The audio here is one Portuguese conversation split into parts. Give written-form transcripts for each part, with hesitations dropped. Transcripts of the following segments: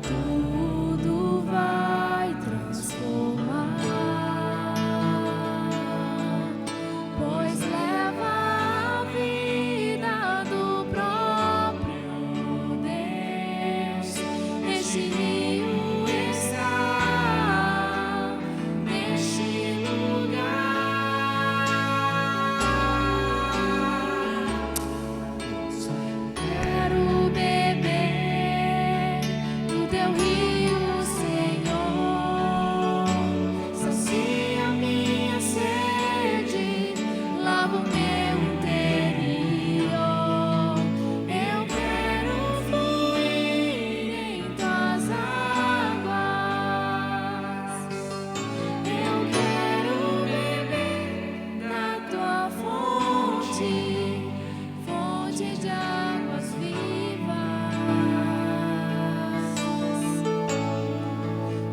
tudo vai transformar, pois leva a vida do próprio Deus. Este rio está neste lugar. Quero beber do teu rio, Senhor. Sacia minha sede, lava o meu interior. Eu quero fluir em tuas águas. Eu quero beber da tua fonte, fonte de águas vivas.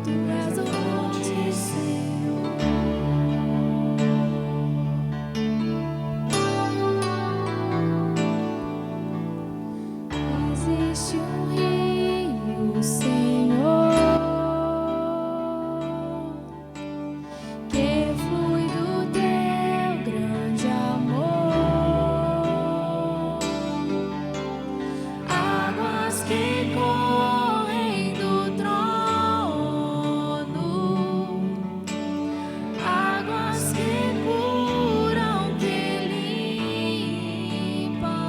Tu és a fonte, Senhor. Existe um rio, Senhor, que flui do teu grande amor. Águas que correm do trono, águas que curam, que limpam.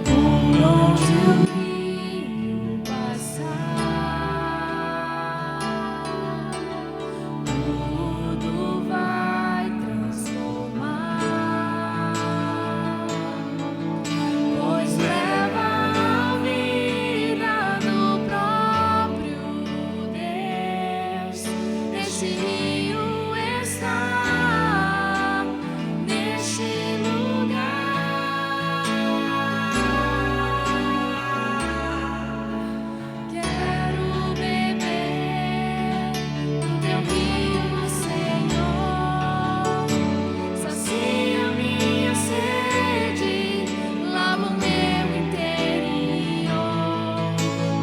Por onde o rio passar, tudo vai transformar, pois leva a vida do próprio Deus. Este rio está neste lugar. Quero beber do teu rio, Senhor. Sacia minha sede, lava o meu interior.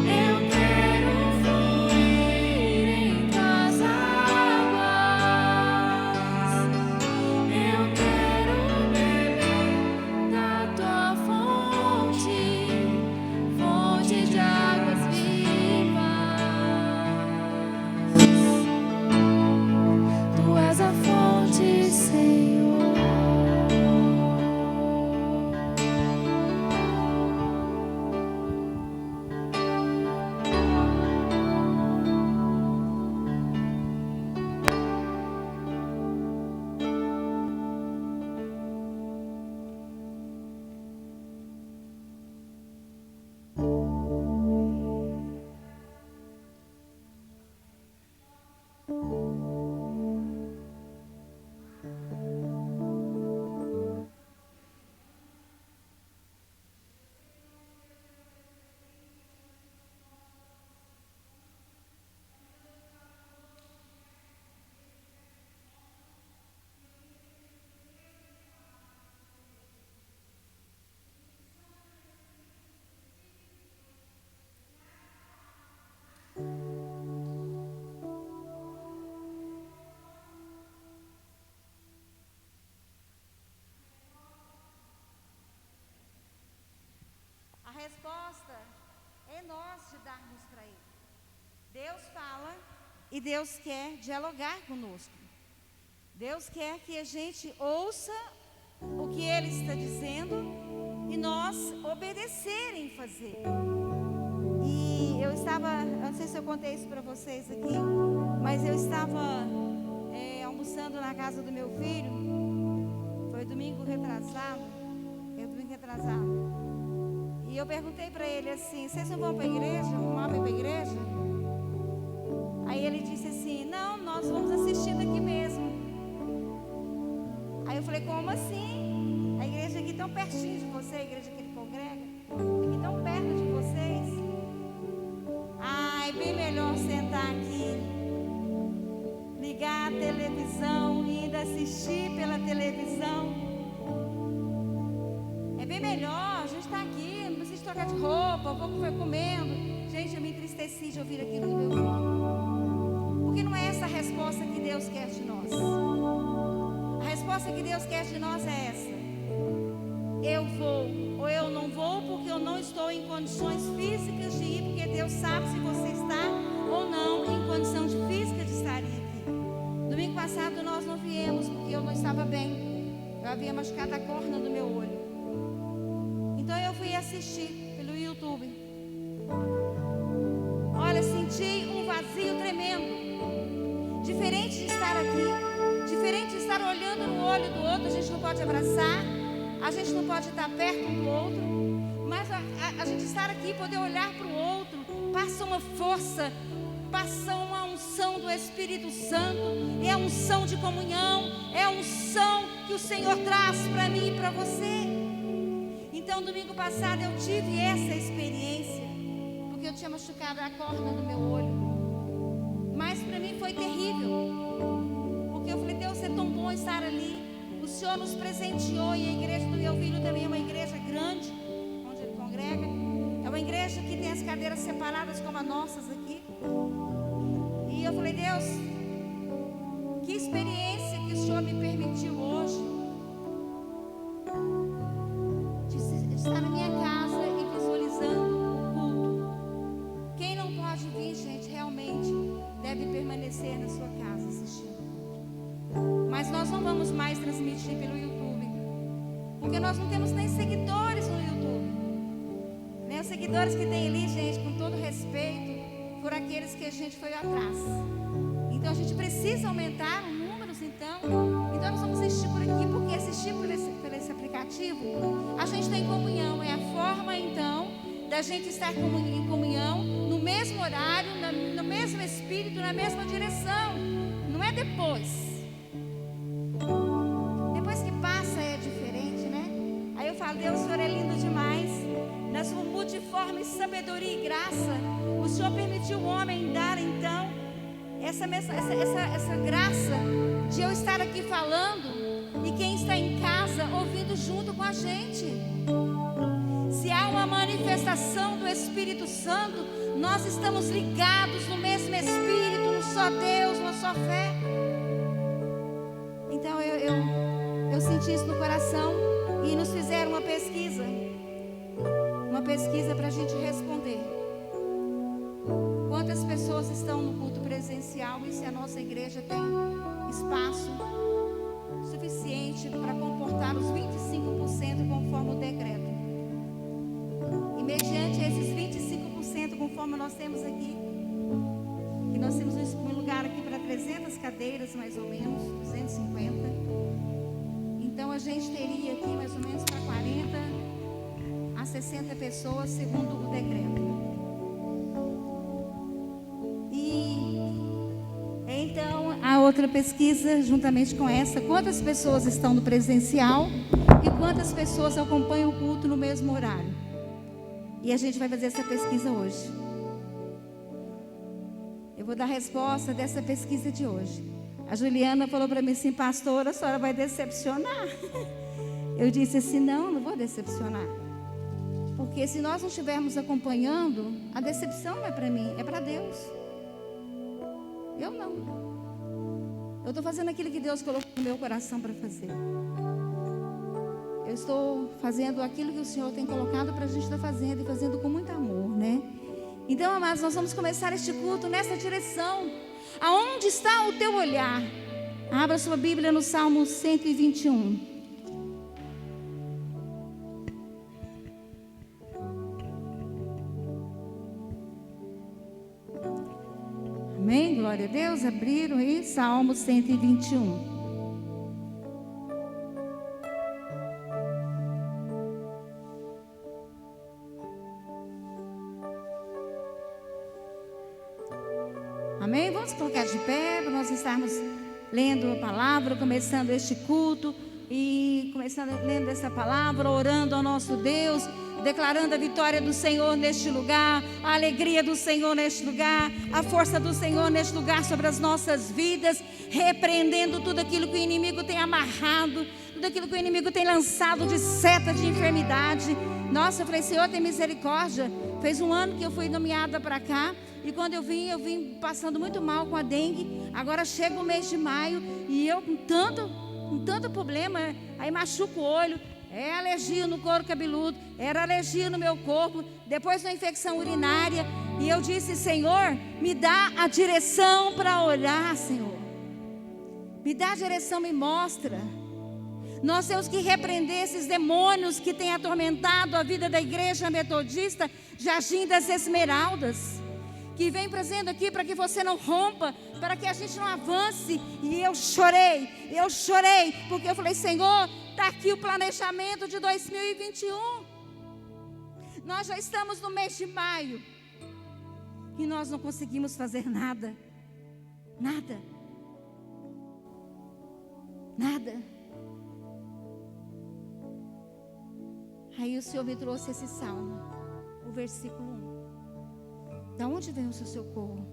Eu quero fluir em tuas águas. Eu quero beber da tua fonte, fonte de águas vivas. Tu és a fonte, Senhor. A resposta é nós de darmos para Ele. Deus fala e Deus quer dialogar conosco. Deus quer que a gente ouça o que Ele está dizendo e nós obedecer em fazer. E eu não sei se eu contei isso para vocês aqui, mas eu estava almoçando na casa do meu filho. Foi domingo retrasado. E eu perguntei para ele assim: vocês não vão para a igreja? Arrumar para ir para a igreja? Aí ele disse assim: não, nós vamos assistir daqui mesmo. Aí eu falei: como assim? A igreja aqui tão pertinho de você, a igreja que ele congrega, aqui tão perto de vocês. Ah, é bem melhor sentar aqui, ligar a televisão e ainda assistir pela televisão. É bem melhor, a gente está aqui, não precisa trocar de roupa, vou comendo. Gente, eu me entristeci de ouvir aquilo do meu filho. Porque não é essa a resposta que Deus quer de nós. A resposta que Deus quer de nós é essa: eu vou ou eu não vou, porque eu não estou em condições físicas de ir, porque Deus sabe se você está ou não em condição física de estar aqui. Domingo passado nós não viemos porque eu não estava bem. Eu havia machucado a córnea do meu olho. Então eu fui assistir pelo YouTube. Olha, senti um vazio tremendo. Diferente de estar aqui, diferente de estar olhando no olho do outro. A gente não pode abraçar, a gente não pode estar perto um do outro, mas a gente estar aqui e poder olhar para o outro, passa uma força, passa uma unção do Espírito Santo. É a unção de comunhão, é a unção que o Senhor traz para mim e para você. Então, domingo passado eu tive essa experiência, porque eu tinha machucado a córnea do meu olho. Mas para mim foi terrível, porque eu falei: Deus, é tão bom estar ali. O Senhor nos presenteou, e a igreja do meu filho também é uma igreja grande, onde ele congrega. É uma igreja que tem as cadeiras separadas como as nossas aqui. E eu falei: Deus, que experiência que o Senhor me permitiu hoje de estar na minha casa e visualizando o culto. Quem não pode vir, gente, realmente deve permanecer na sua casa assistindo. Mas nós não vamos mais transmitir pelo YouTube, porque nós não temos nem seguidores no YouTube. Nem os seguidores que tem ali, gente, com todo respeito, por aqueles que a gente foi atrás. Então a gente precisa aumentar os números, então nós vamos assistir por aqui, porque assistir por esse aplicativo, a gente tem comunhão. É a forma, então, da gente estar em comunhão, no mesmo horário, no mesmo espírito, na mesma direção. Não é depois. Depois que passa é diferente, né? Aí eu falo: Deus, o Senhor é lindo demais. Na sua multiforme sabedoria e graça, o Senhor permitiu o homem dar, então, essa graça de eu estar aqui falando e quem está em casa ouvindo junto com a gente. Se há uma manifestação do Espírito Santo, nós estamos ligados no mesmo Espírito, no só Deus, na só fé. Então eu senti isso no coração, e nos fizeram uma pesquisa para a gente responder quantas pessoas estão no culto presencial e se a nossa igreja tem espaço suficiente para comportar os 25% conforme o decreto. E mediante esses 25%, conforme nós temos aqui, que nós temos um lugar aqui para 300 cadeiras, mais ou menos, 250. Então a gente teria aqui mais ou menos para 40 a 60 pessoas, segundo o decreto. E então a outra pesquisa, juntamente com essa, quantas pessoas estão no presencial e quantas pessoas acompanham o culto no mesmo horário. E a gente vai fazer essa pesquisa hoje. Eu vou dar a resposta dessa pesquisa de hoje. A Juliana falou para mim assim: pastora, a senhora vai decepcionar. Eu disse assim: não vou decepcionar. Porque se nós não estivermos acompanhando, a decepção não é para mim, é para Deus. Eu não. Eu estou fazendo aquilo que Deus colocou no meu coração para fazer. Eu estou fazendo aquilo que o Senhor tem colocado para a gente estar fazendo, e fazendo com muito amor, né? Então, amados, nós vamos começar este culto nessa direção. Aonde está o teu olhar? Abra sua Bíblia no Salmo 121. Amém? Glória a Deus. Abriram aí Salmo 121. Amém? Vamos colocar de pé para nós estarmos lendo a palavra, começando este culto e começando lendo essa palavra, orando ao nosso Deus, declarando a vitória do Senhor neste lugar, a alegria do Senhor neste lugar, a força do Senhor neste lugar sobre as nossas vidas, repreendendo tudo aquilo que o inimigo tem amarrado, tudo aquilo que o inimigo tem lançado de seta, de enfermidade. Nossa, eu falei, Senhor, tem misericórdia. Fez um ano que eu fui nomeada para cá. E quando eu vim passando muito mal com a dengue. Agora chega o mês de maio e eu com tanto problema. Aí machuca o olho. É alergia no couro cabeludo. Era alergia no meu corpo. Depois uma infecção urinária. E eu disse, Senhor, me dá a direção para olhar, Senhor. Me dá a direção, me mostra. Nós temos que repreender esses demônios que têm atormentado a vida da igreja metodista Jardim das Esmeraldas, que vem trazendo aqui para que você não rompa, para que a gente não avance. E eu chorei, porque eu falei, Senhor, está aqui o planejamento de 2021. Nós já estamos no mês de maio e nós não conseguimos fazer nada. Aí o Senhor me trouxe esse salmo, o versículo 1. Da onde vem o seu socorro?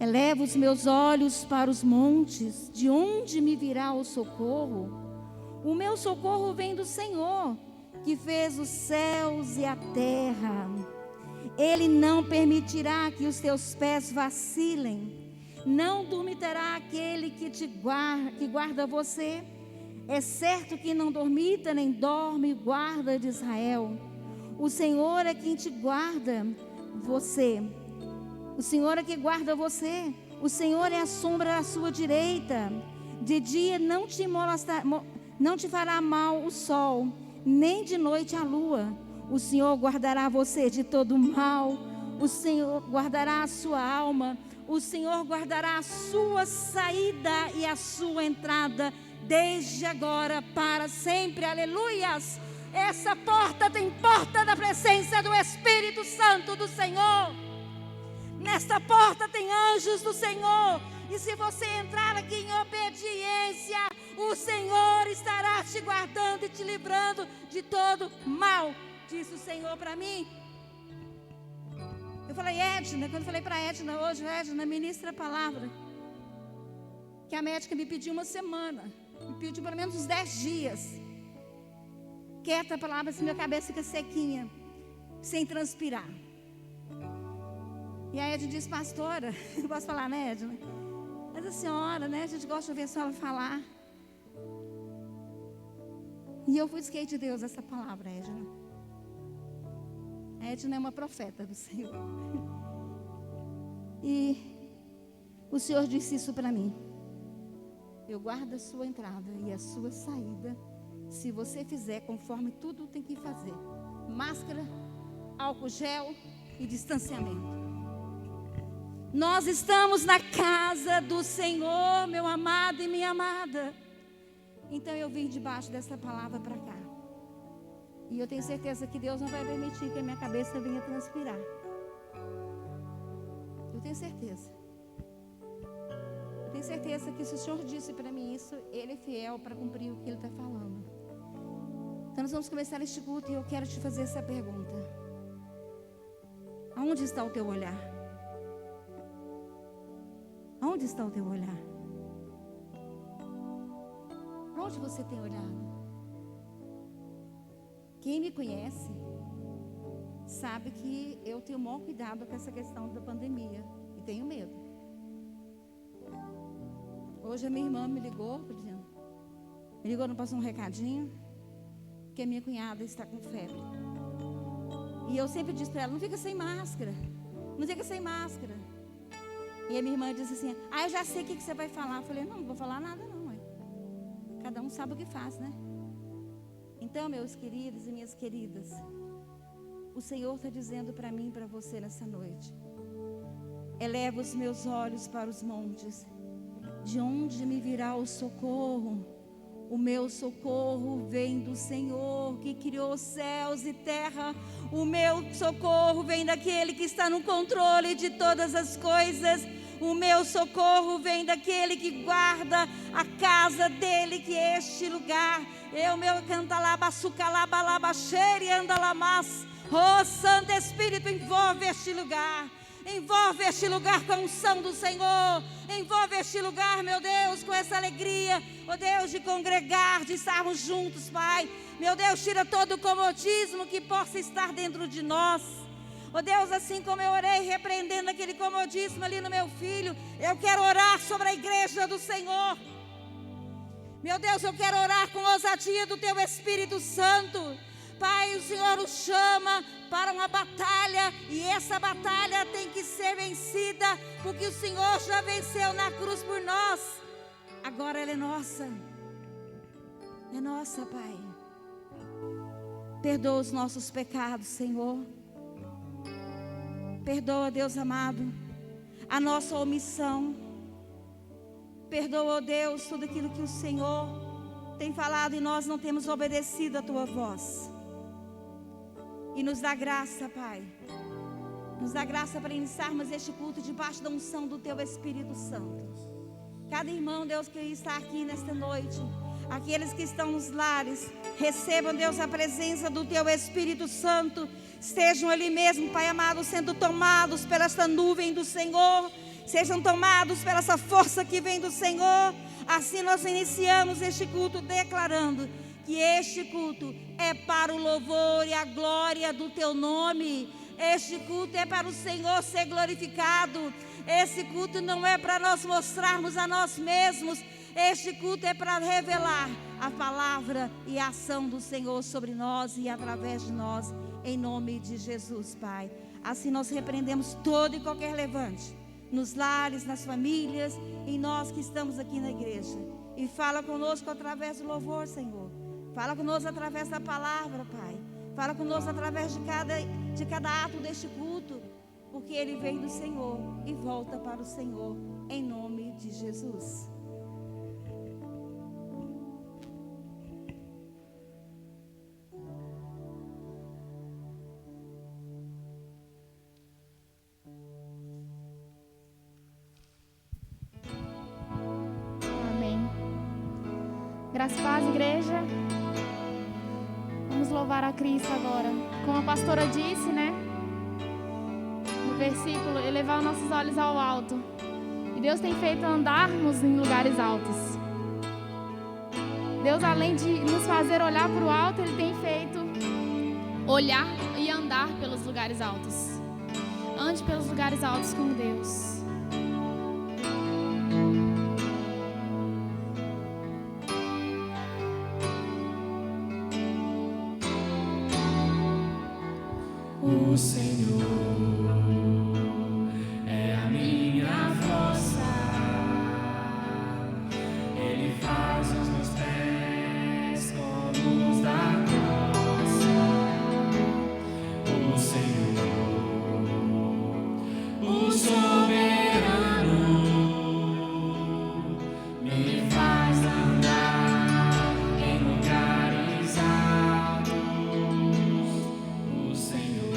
Eleva os meus olhos para os montes, de onde me virá o socorro? O meu socorro vem do Senhor, que fez os céus e a terra. Ele não permitirá que os teus pés vacilem. Não dormitará aquele que guarda você. É certo que não dormita nem dorme guarda de Israel. O Senhor é quem te guarda você. O Senhor é que guarda você. O Senhor é a sombra à sua direita. De dia não te fará mal o sol, nem de noite a lua. O Senhor guardará você de todo mal. O Senhor guardará a sua alma. O Senhor guardará a sua saída e a sua entrada, desde agora para sempre. Aleluias! Essa porta tem porta da presença do Espírito Santo do Senhor. Nesta porta tem anjos do Senhor. E se você entrar aqui em obediência, o Senhor estará te guardando e te livrando de todo mal. Disse o Senhor para mim. Eu falei, Edna, quando eu falei para Edna hoje, Edna, ministra a palavra. Que a médica me pediu uma semana. Me pediu pelo menos uns 10 dias. Quieta a palavra, assim, minha cabeça fica sequinha, sem transpirar. E a Edna disse, pastora, não posso falar, né, Edna? Mas a senhora, né, a gente gosta de ouvir a senhora falar. E eu busquei de Deus essa palavra, Edna. A Edna é uma profeta do Senhor. E o Senhor disse isso para mim. Eu guardo a sua entrada e a sua saída, se você fizer conforme tudo tem que fazer. Máscara, álcool gel e distanciamento. Nós estamos na casa do Senhor, meu amado e minha amada. Então eu vim debaixo dessa palavra para cá. E eu tenho certeza que Deus não vai permitir que a minha cabeça venha transpirar. Eu tenho certeza. Eu tenho certeza que se o Senhor disse para mim isso, Ele é fiel para cumprir o que Ele está falando. Então nós vamos começar este culto e eu quero te fazer essa pergunta. Aonde está o teu olhar? Aonde está o teu olhar? Aonde você tem olhado? Quem me conhece sabe que eu tenho o maior cuidado com essa questão da pandemia e tenho medo. Hoje a minha irmã me ligou, não passou um recadinho, que a minha cunhada está com febre. E eu sempre disse para ela, não fica sem máscara, não fica sem máscara. E a minha irmã disse assim, eu já sei o que você vai falar. Eu falei, não vou falar nada não. Cada um sabe o que faz, né? Então, meus queridos e minhas queridas, o Senhor está dizendo para mim e para você nessa noite. Eleva os meus olhos para os montes, de onde me virá o socorro? O meu socorro vem do Senhor, que criou céus e terra. O meu socorro vem daquele que está no controle de todas as coisas. O meu socorro vem daquele que guarda a casa dele, que é este lugar. Meu cantalaba, cheire, andalamas. Oh, Santo Espírito, envolve este lugar. Envolve este lugar com a unção do Senhor. Envolve este lugar, meu Deus, com essa alegria, ó Deus, de congregar, de estarmos juntos, Pai. Meu Deus, tira todo o comodismo que possa estar dentro de nós. Ó Deus, assim como eu orei, repreendendo aquele comodismo ali no meu filho, eu quero orar sobre a igreja do Senhor. Meu Deus, eu quero orar com ousadia do Teu Espírito Santo. Pai, o Senhor nos chama para uma batalha, e essa batalha tem que ser vencida, porque o Senhor já venceu na cruz por nós. Agora ela é nossa. É nossa, Pai. Perdoa os nossos pecados, Senhor. Perdoa, Deus amado, a nossa omissão. Perdoa, ó Deus, tudo aquilo que o Senhor tem falado e nós não temos obedecido a Tua voz. E nos dá graça, Pai. Nos dá graça para iniciarmos este culto debaixo da unção do Teu Espírito Santo. Cada irmão, Deus, que está aqui nesta noite, aqueles que estão nos lares, recebam, Deus, a presença do Teu Espírito Santo. Estejam ali mesmo, Pai amado, sendo tomados pela esta nuvem do Senhor. Sejam tomados pela essa força que vem do Senhor. Assim nós iniciamos este culto declarando que este culto é para o louvor e a glória do Teu nome. Este culto é para o Senhor ser glorificado. Esse culto não é para nós mostrarmos a nós mesmos. Este culto é para revelar a palavra e a ação do Senhor sobre nós e através de nós, em nome de Jesus, Pai. Assim nós repreendemos todo e qualquer levante, nos lares, nas famílias, em nós que estamos aqui na igreja. E fala conosco através do louvor, Senhor. Fala conosco através da palavra, Pai. Fala conosco através de cada ato deste culto, porque ele vem do Senhor e volta para o Senhor, em nome de Jesus. Graças a Deus, igreja. Vamos louvar a Cristo agora. Como a pastora disse, né? No versículo, elevar os nossos olhos ao alto. E Deus tem feito andarmos em lugares altos. Deus, além de nos fazer olhar para o alto, Ele tem feito olhar e andar pelos lugares altos. Ande pelos lugares altos com Deus. O Senhor é a minha força, Ele faz os meus pés como os da costa. O Senhor, o soberano, me faz andar em lugares altos. O Senhor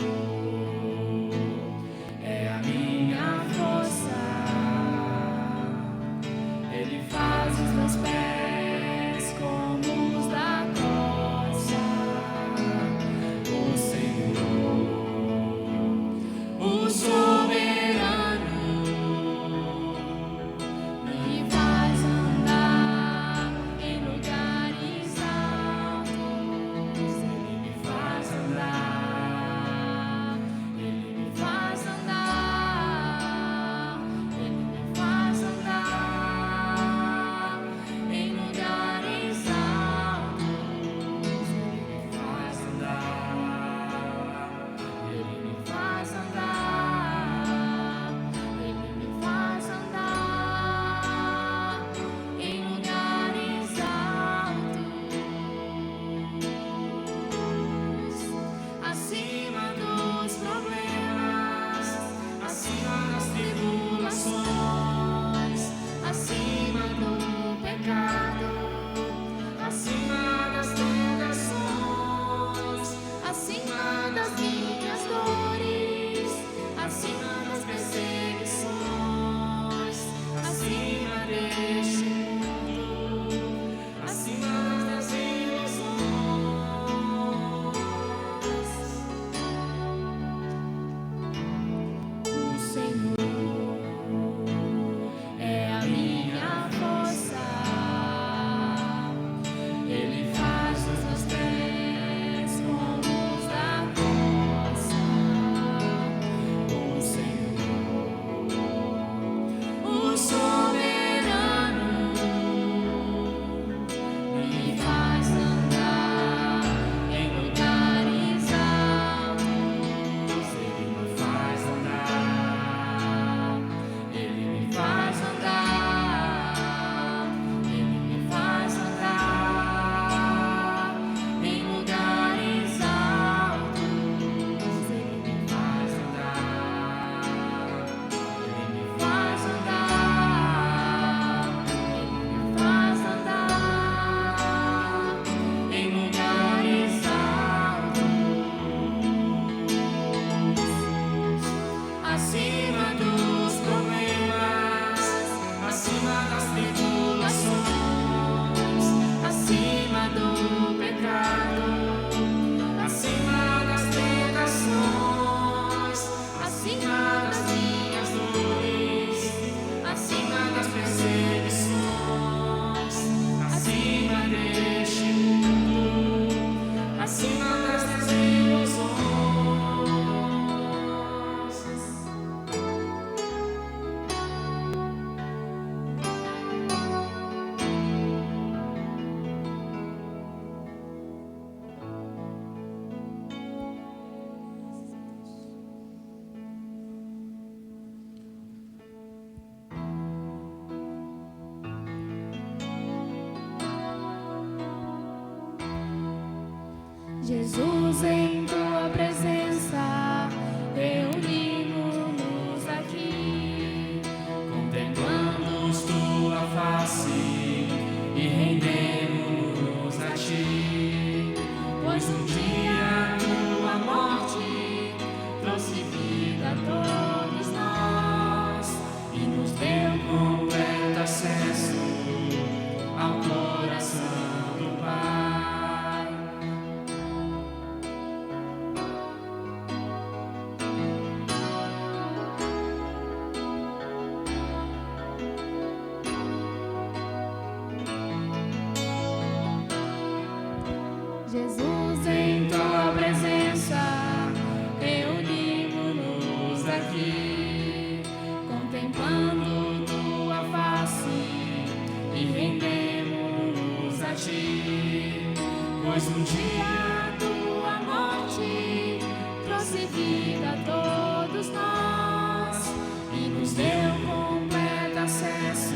Jesus, em tua presença, reunimos-nos aqui, contemplando tua face e rendemos a ti, pois um dia tua morte trouxe vida a todos nós e nos deu completo acesso ao coração do Pai. Jesus, Em tua presença, reunimos-nos aqui, contemplando tua face e rendemos a ti, pois um dia tua morte trouxe vida a todos nós e nos deu completo acesso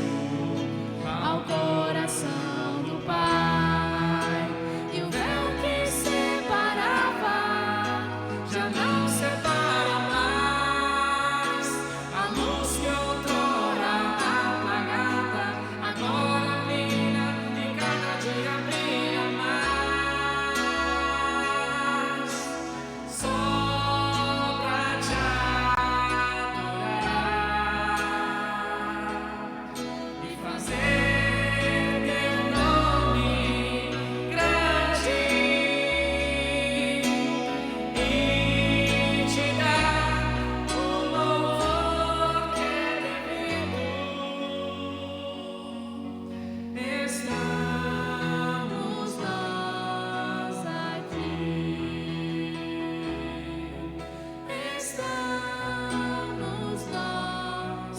ao coração do Pai. E o véu que separava já não separa mais. A luz que outrora apagada agora brilha e cada dia brilha mais. Só pra te adorar e fazer teu nome grande e te dar o louvor que é devido. Estamos nós aqui. Estamos nós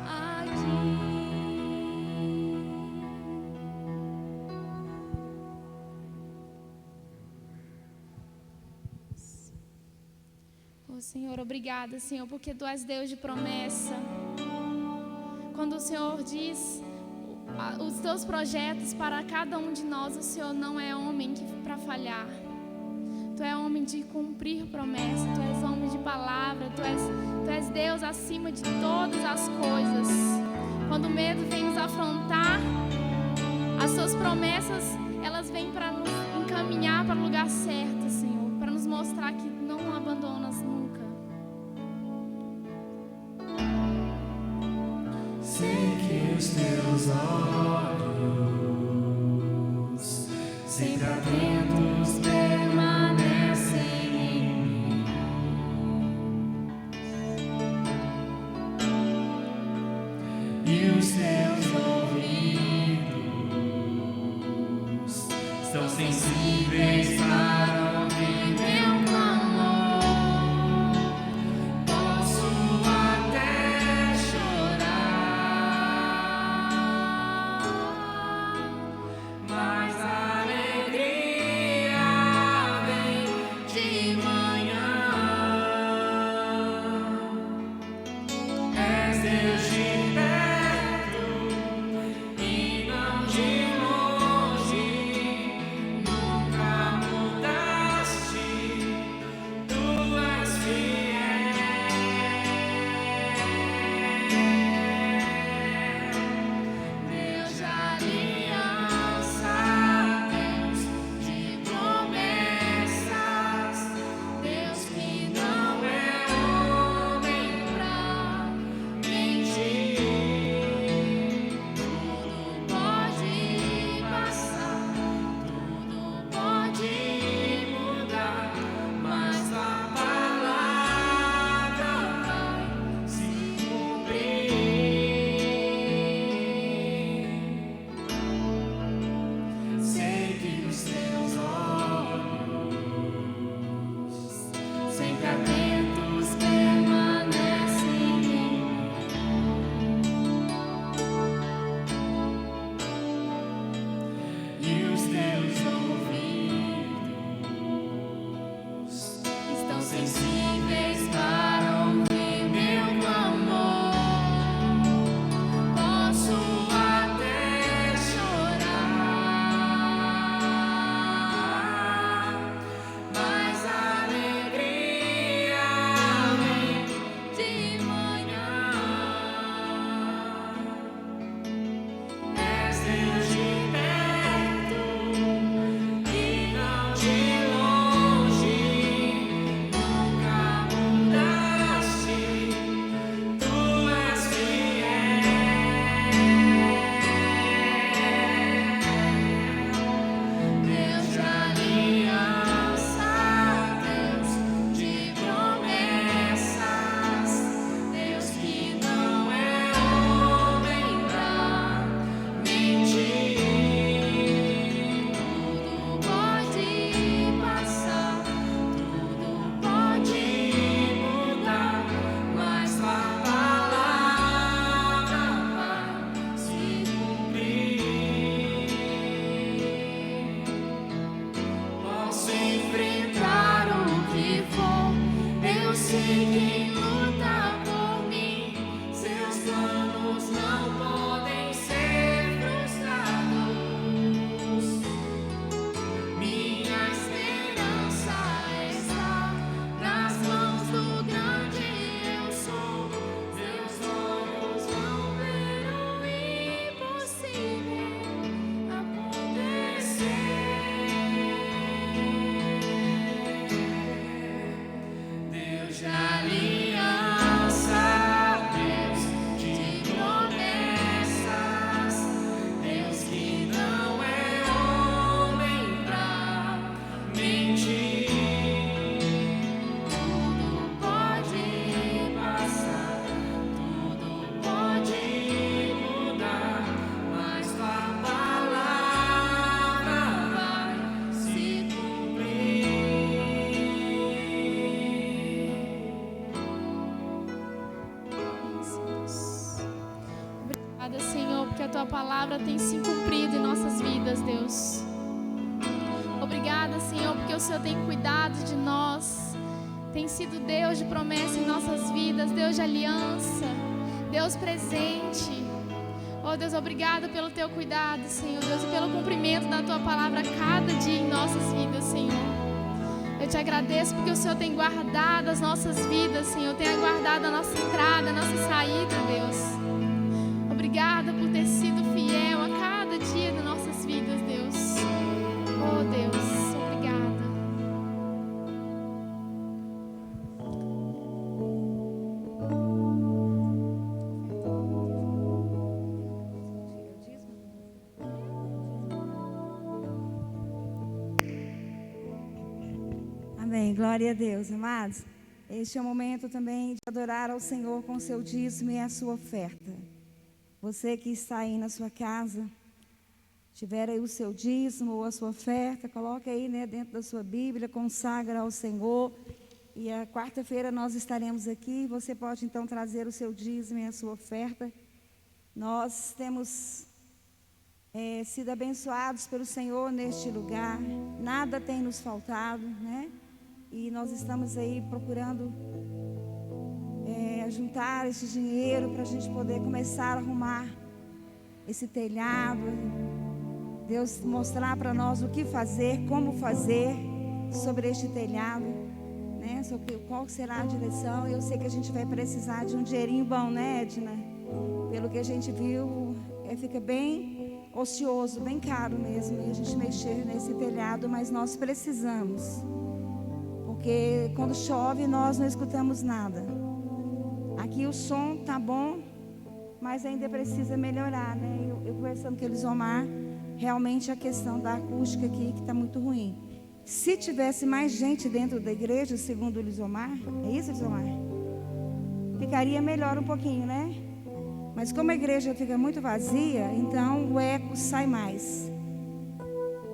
aqui. oh Senhor, obrigada, Senhor, porque Tu és Deus de promessa. Quando o Senhor diz os Teus projetos para cada um de nós, o Senhor não é homem para falhar. Tu és homem de cumprir promessa, Tu és homem de palavra, Tu és Deus acima de todas as coisas. Quando o medo vem nos afrontar, as Suas promessas, elas vêm para nos encaminhar para o lugar certo, Senhor, para nos mostrar que não abandonas nunca. Sei que os teus olhos, sempre atentos, permanecem em mim. E os teus ouvidos estão sensíveis para ouvir meu clamor. Posso até chorar, mas a alegria vem de manhã. És Deus de perto e não de longe, nunca mudaste, Tu és fiel. Deus de aliança, Deus de promessas, Deus que não é homem pra mentir. Tudo pode passar, tudo pode mudar, mas a palavra vai se cumprir. Sei que os teus olhos, sempre atentos, permanecem em mim. E os teus ouvidos estão sensíveis para ouvir meu clamor. Posso até chorar, a tua palavra tem se cumprido em nossas vidas, Deus. Obrigada, Senhor, porque o Senhor tem cuidado de nós, tem sido Deus de promessa em nossas vidas, Deus de aliança, Deus presente. Oh Deus, obrigada pelo teu cuidado, Senhor, Deus, e pelo cumprimento da tua palavra cada dia em nossas vidas, Senhor. Eu te agradeço porque o Senhor tem guardado as nossas vidas, Senhor, tem aguardado a nossa entrada, a nossa saída, Deus. Obrigada por ter sido fiel a cada dia de nossas vidas, Deus. Oh Deus, obrigada. Amém, glória a Deus, amados. Este é o momento também de adorar ao Senhor com o seu dízimo e a sua oferta. Você que está aí na sua casa, tiver aí o seu dízimo ou a sua oferta, coloque aí, né, dentro da sua Bíblia, consagra ao Senhor. E a quarta-feira nós estaremos aqui. Você pode então trazer o seu dízimo e a sua oferta. Nós temos sido abençoados pelo Senhor neste lugar. Nada tem nos faltado, né? E nós estamos aí procurando juntar esse dinheiro para a gente poder começar a arrumar esse telhado. Deus mostrar para nós o que fazer, como fazer sobre este telhado, né? Sobre qual será a direção. Eu sei que a gente vai precisar de um dinheirinho bom, né, Edna? Pelo que a gente viu, fica bem ocioso, bem caro mesmo, e a gente mexer nesse telhado, mas nós precisamos. Porque quando chove nós não escutamos nada. Aqui o som tá bom, mas ainda precisa melhorar, né? Eu conversando com o Elisomar, realmente a questão da acústica aqui que está muito ruim. Se tivesse mais gente dentro da igreja, segundo o Elisomar, é isso, Elisomar? Ficaria melhor um pouquinho, né? Mas como a igreja fica muito vazia, então o eco sai mais.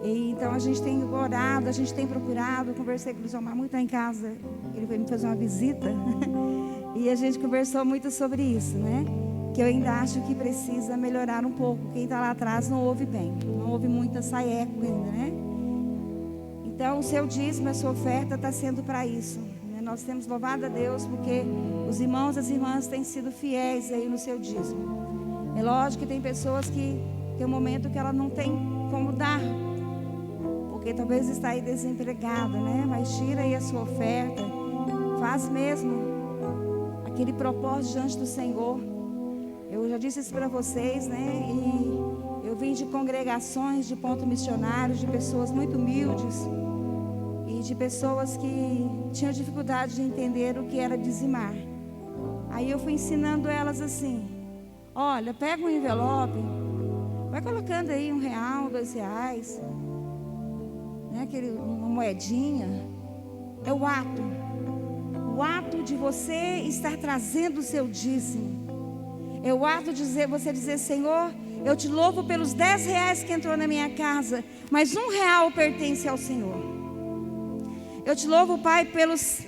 E então a gente tem orado, a gente tem procurado. Eu conversei com o Elisomar muito lá em casa. Ele veio me fazer uma visita. E a gente conversou muito sobre isso, né? Que eu ainda acho que precisa melhorar um pouco. Quem está lá atrás não ouve bem. Não ouve muito, sai eco ainda, né? Então o seu dízimo, a sua oferta está sendo para isso, né? Nós temos louvado a Deus porque os irmãos e as irmãs têm sido fiéis aí no seu dízimo. É lógico que tem pessoas que tem um momento que ela não tem como dar, porque talvez está aí desempregada, né? Mas tira aí a sua oferta, faz mesmo aquele propósito diante do Senhor. Eu já disse isso para vocês, né? E eu vim de congregações, de pontos missionários, de pessoas muito humildes e de pessoas que tinham dificuldade de entender o que era dizimar. Aí eu fui ensinando elas assim: olha, pega um envelope, vai colocando aí R$1, R$2, né? Uma moedinha. É o ato de você estar trazendo o seu dízimo. É o ato de você dizer: Senhor, eu te louvo pelos R$10 que entrou na minha casa, mas R$1 pertence ao Senhor. Eu te louvo, Pai, pelos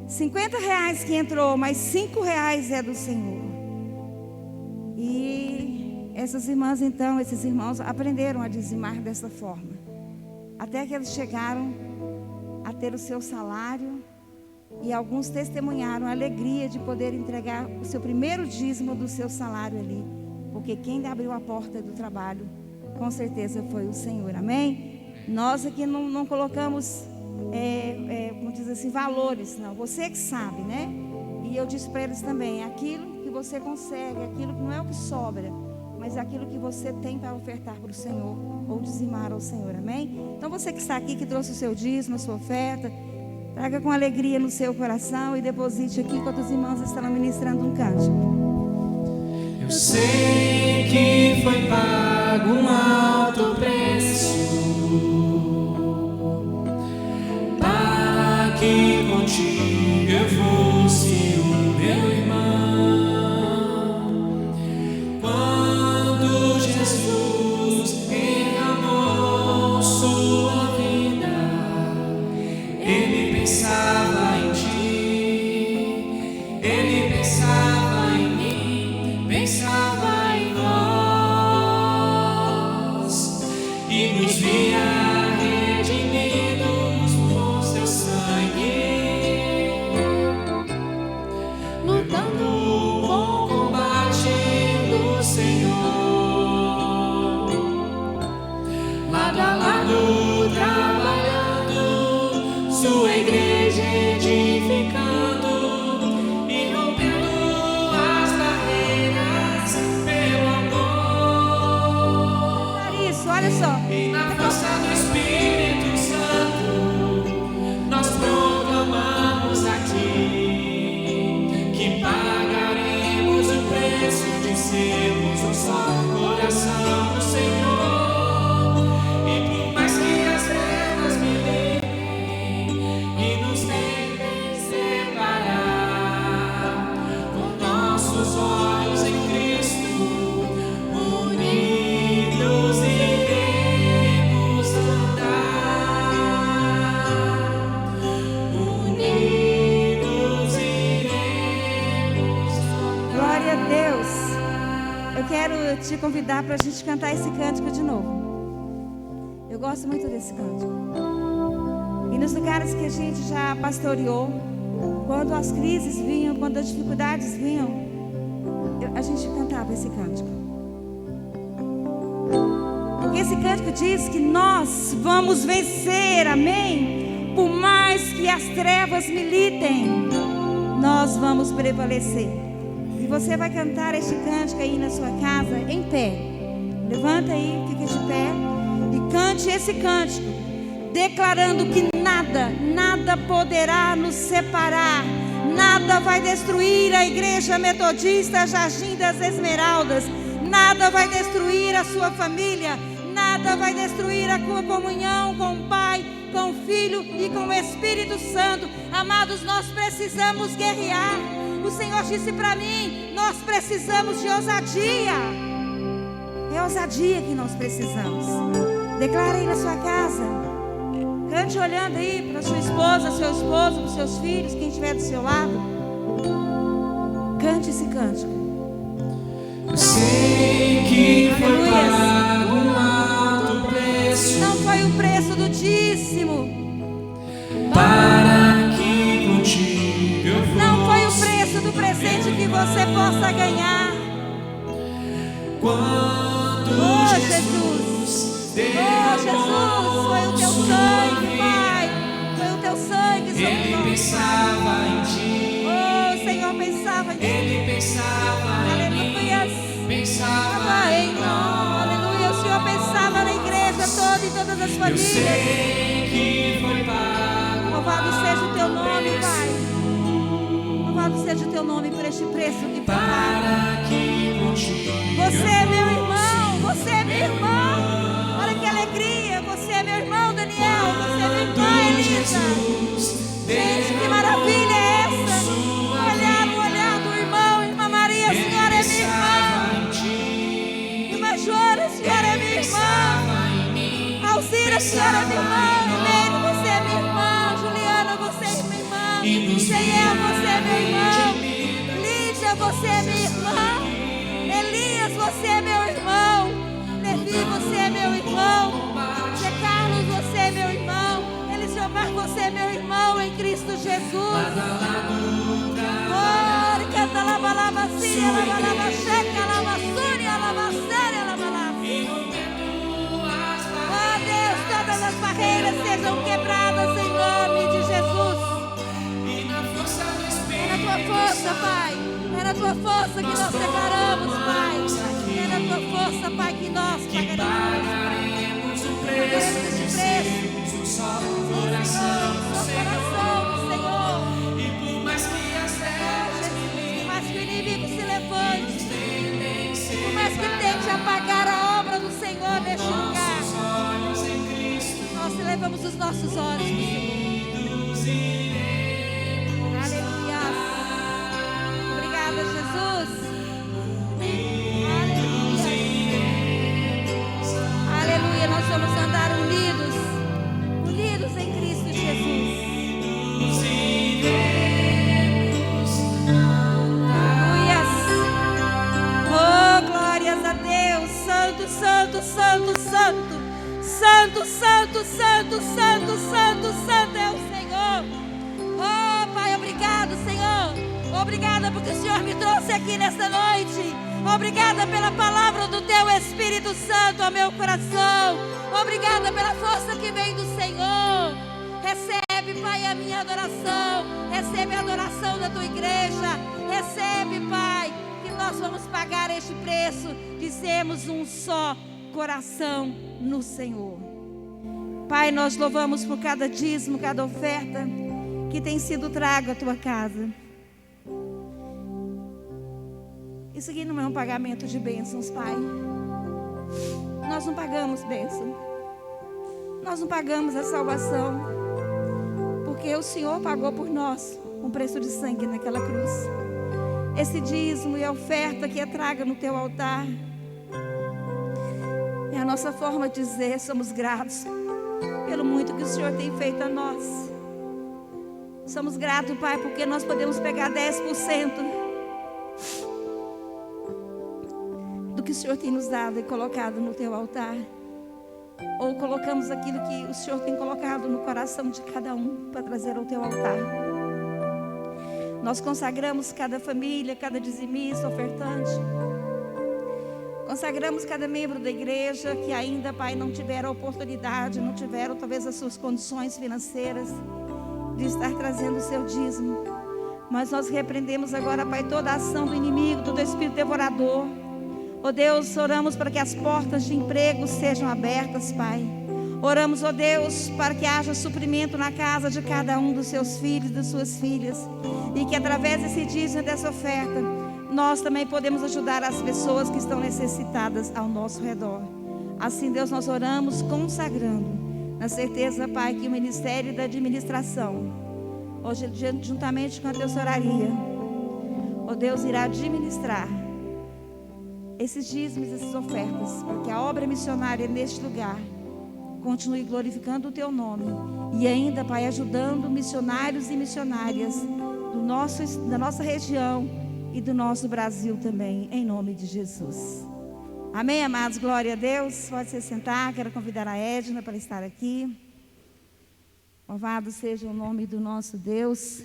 R$50 que entrou, mas R$5 é do Senhor. E essas irmãs, então, esses irmãos aprenderam a dizimar dessa forma, até que eles chegaram a ter o seu salário. E alguns testemunharam a alegria de poder entregar o seu primeiro dízimo do seu salário ali. Porque quem abriu a porta do trabalho, com certeza foi o Senhor. Amém? Nós aqui não colocamos, como diz assim, valores, não. Você que sabe, né? E eu disse para eles também: aquilo que você consegue, aquilo que não é o que sobra, mas aquilo que você tem para ofertar para o Senhor, ou dizimar ao Senhor. Amém? Então você que está aqui, que trouxe o seu dízimo, a sua oferta, traga com alegria no seu coração e deposite aqui enquanto os irmãos estão ministrando um cântico. Eu sei que foi pago um alto preço para que contigo eu fosse o meu irmão. Quando Jesus derramou sua vida, Ele pensava em ti, Ele pensava em mim, pensava em nós. quero te convidar para a gente cantar esse cântico de novo. Eu gosto muito desse cântico. E nos lugares que a gente já pastoreou, quando as crises vinham, quando as dificuldades vinham, a gente cantava esse cântico. Porque esse cântico diz que nós vamos vencer, amém? Por mais que as trevas militem, nós vamos prevalecer. E você vai cantar este cântico aí na sua casa, em pé. Levanta aí, fica de pé e cante esse cântico, declarando que nada poderá nos separar, nada vai destruir a Igreja Metodista Jardim das Esmeraldas, nada vai destruir a sua família, nada vai destruir a sua comunhão com o Pai, com o Filho e com o Espírito Santo. Amados, nós precisamos guerrear. O Senhor disse para mim, nós precisamos de ousadia. É ousadia que nós precisamos. Declara aí na sua casa. Cante olhando aí para sua esposa, seu esposo, para os seus filhos, quem estiver do seu lado. Cante esse cântico. Eu sei que foi pago um alto preço. Não foi o preço do dízimo. Para que contigo eu fosse. Não foi o preço do presente que você possa ganhar. Quando Jesus, foi o teu sangue, Pai. Foi o teu sangue sobre Ele nós. pensava em ti. Oh, o Senhor pensava em ti. Ele pensava em mim. Pensava em nós. Aleluia. O Senhor pensava na igreja toda e todas as Eu famílias. sei que foi pago. Louvado seja o teu nome, Pai. Louvado seja o teu nome por este preço que foi pago. Para que contigo Você é meu irmão, você é minha irmã. Olha que alegria, você é meu irmão Daniel, você é minha irmã Elisa. Gente, que maravilha é essa? O olhar do irmão, irmã Maria, a senhora é minha irmã. Irmã Jora, a senhora é minha irmã. Alzira, a senhora é minha irmã. Neiro, você é minha irmã. Juliana, você é minha irmã. Zeiel, você é meu irmão. Lídia, você é minha irmã. Elias, você é meu irmão. Levi, você é meu irmão. Zé Carlos, você é meu irmão. Elisomar, você é meu irmão em Cristo Jesus. Oh, canta lava lava cia, lava lava checa, lava súria, lava séria, lava lava. Oh Deus, todas as barreiras sejam quebradas em nome de Jesus. É na tua força, Pai. É na tua força que nós declaramos, Pai. É na tua força, Pai, que nós pagaremos o preço de sermos um só coração do Senhor. E por mais que as trevas por mais que o inimigo se levante, por mais que tente apagar a obra do Senhor neste lugar, nós elevamos os nossos olhos para o Senhor. Aleluia. Obrigada, Jesus. Aleluia. Aleluia. Nós vamos andar unidos em Cristo Jesus. Aleluia. Oh, glórias a Deus. Santo, santo, santo, santo. Santo, santo, santo, santo, santo, santo é o Senhor. Oh, Pai, obrigado, Senhor. Obrigada porque o Senhor me trouxe aqui nesta noite. Obrigada pela palavra do Teu Espírito Santo ao meu coração. Obrigada pela força que vem do Senhor. Recebe, Pai, a minha adoração. Recebe a adoração da Tua igreja. Recebe, Pai, que nós vamos pagar este preço de sermos um só coração no Senhor. Pai, nós louvamos por cada dízimo, cada oferta que tem sido trago à Tua casa. Isso aqui não é um pagamento de bênçãos, Pai. Nós não pagamos bênção. Nós não pagamos a salvação. Porque o Senhor pagou por nós um preço de sangue naquela cruz. Esse dízimo e a oferta que é traga no Teu altar é a nossa forma de dizer: somos gratos pelo muito que o Senhor tem feito a nós. Somos gratos, Pai, porque nós podemos pegar 10% do que que o Senhor tem nos dado e colocado no teu altar, ou colocamos aquilo que o Senhor tem colocado no coração de cada um para trazer ao teu altar. Nós consagramos cada família, cada dizimista, ofertante. Consagramos cada membro da igreja que ainda, Pai, não tiveram a oportunidade, não tiveram talvez as suas condições financeiras de estar trazendo o seu dízimo. Mas nós repreendemos agora, Pai, toda a ação do inimigo, do espírito devorador. Ó Deus, oramos para que as portas de emprego sejam abertas, Pai. Oramos, ó Deus, para que haja suprimento na casa de cada um dos seus filhos e das suas filhas. E que através desse dízimo, dessa oferta, nós também podemos ajudar as pessoas que estão necessitadas ao nosso redor. Assim, Deus, nós oramos consagrando, na certeza, Pai, que o Ministério da Administração, hoje, juntamente com a tesouraria, ó Deus, irá administrar esses dízimos, essas ofertas, para que a obra missionária neste lugar continue glorificando o teu nome. E ainda, Pai, ajudando missionários e missionárias da nossa região e do nosso Brasil também, em nome de Jesus. Amém, amados? Glória a Deus. Pode se sentar. Quero convidar a Edna para estar aqui. Louvado seja o nome do nosso Deus.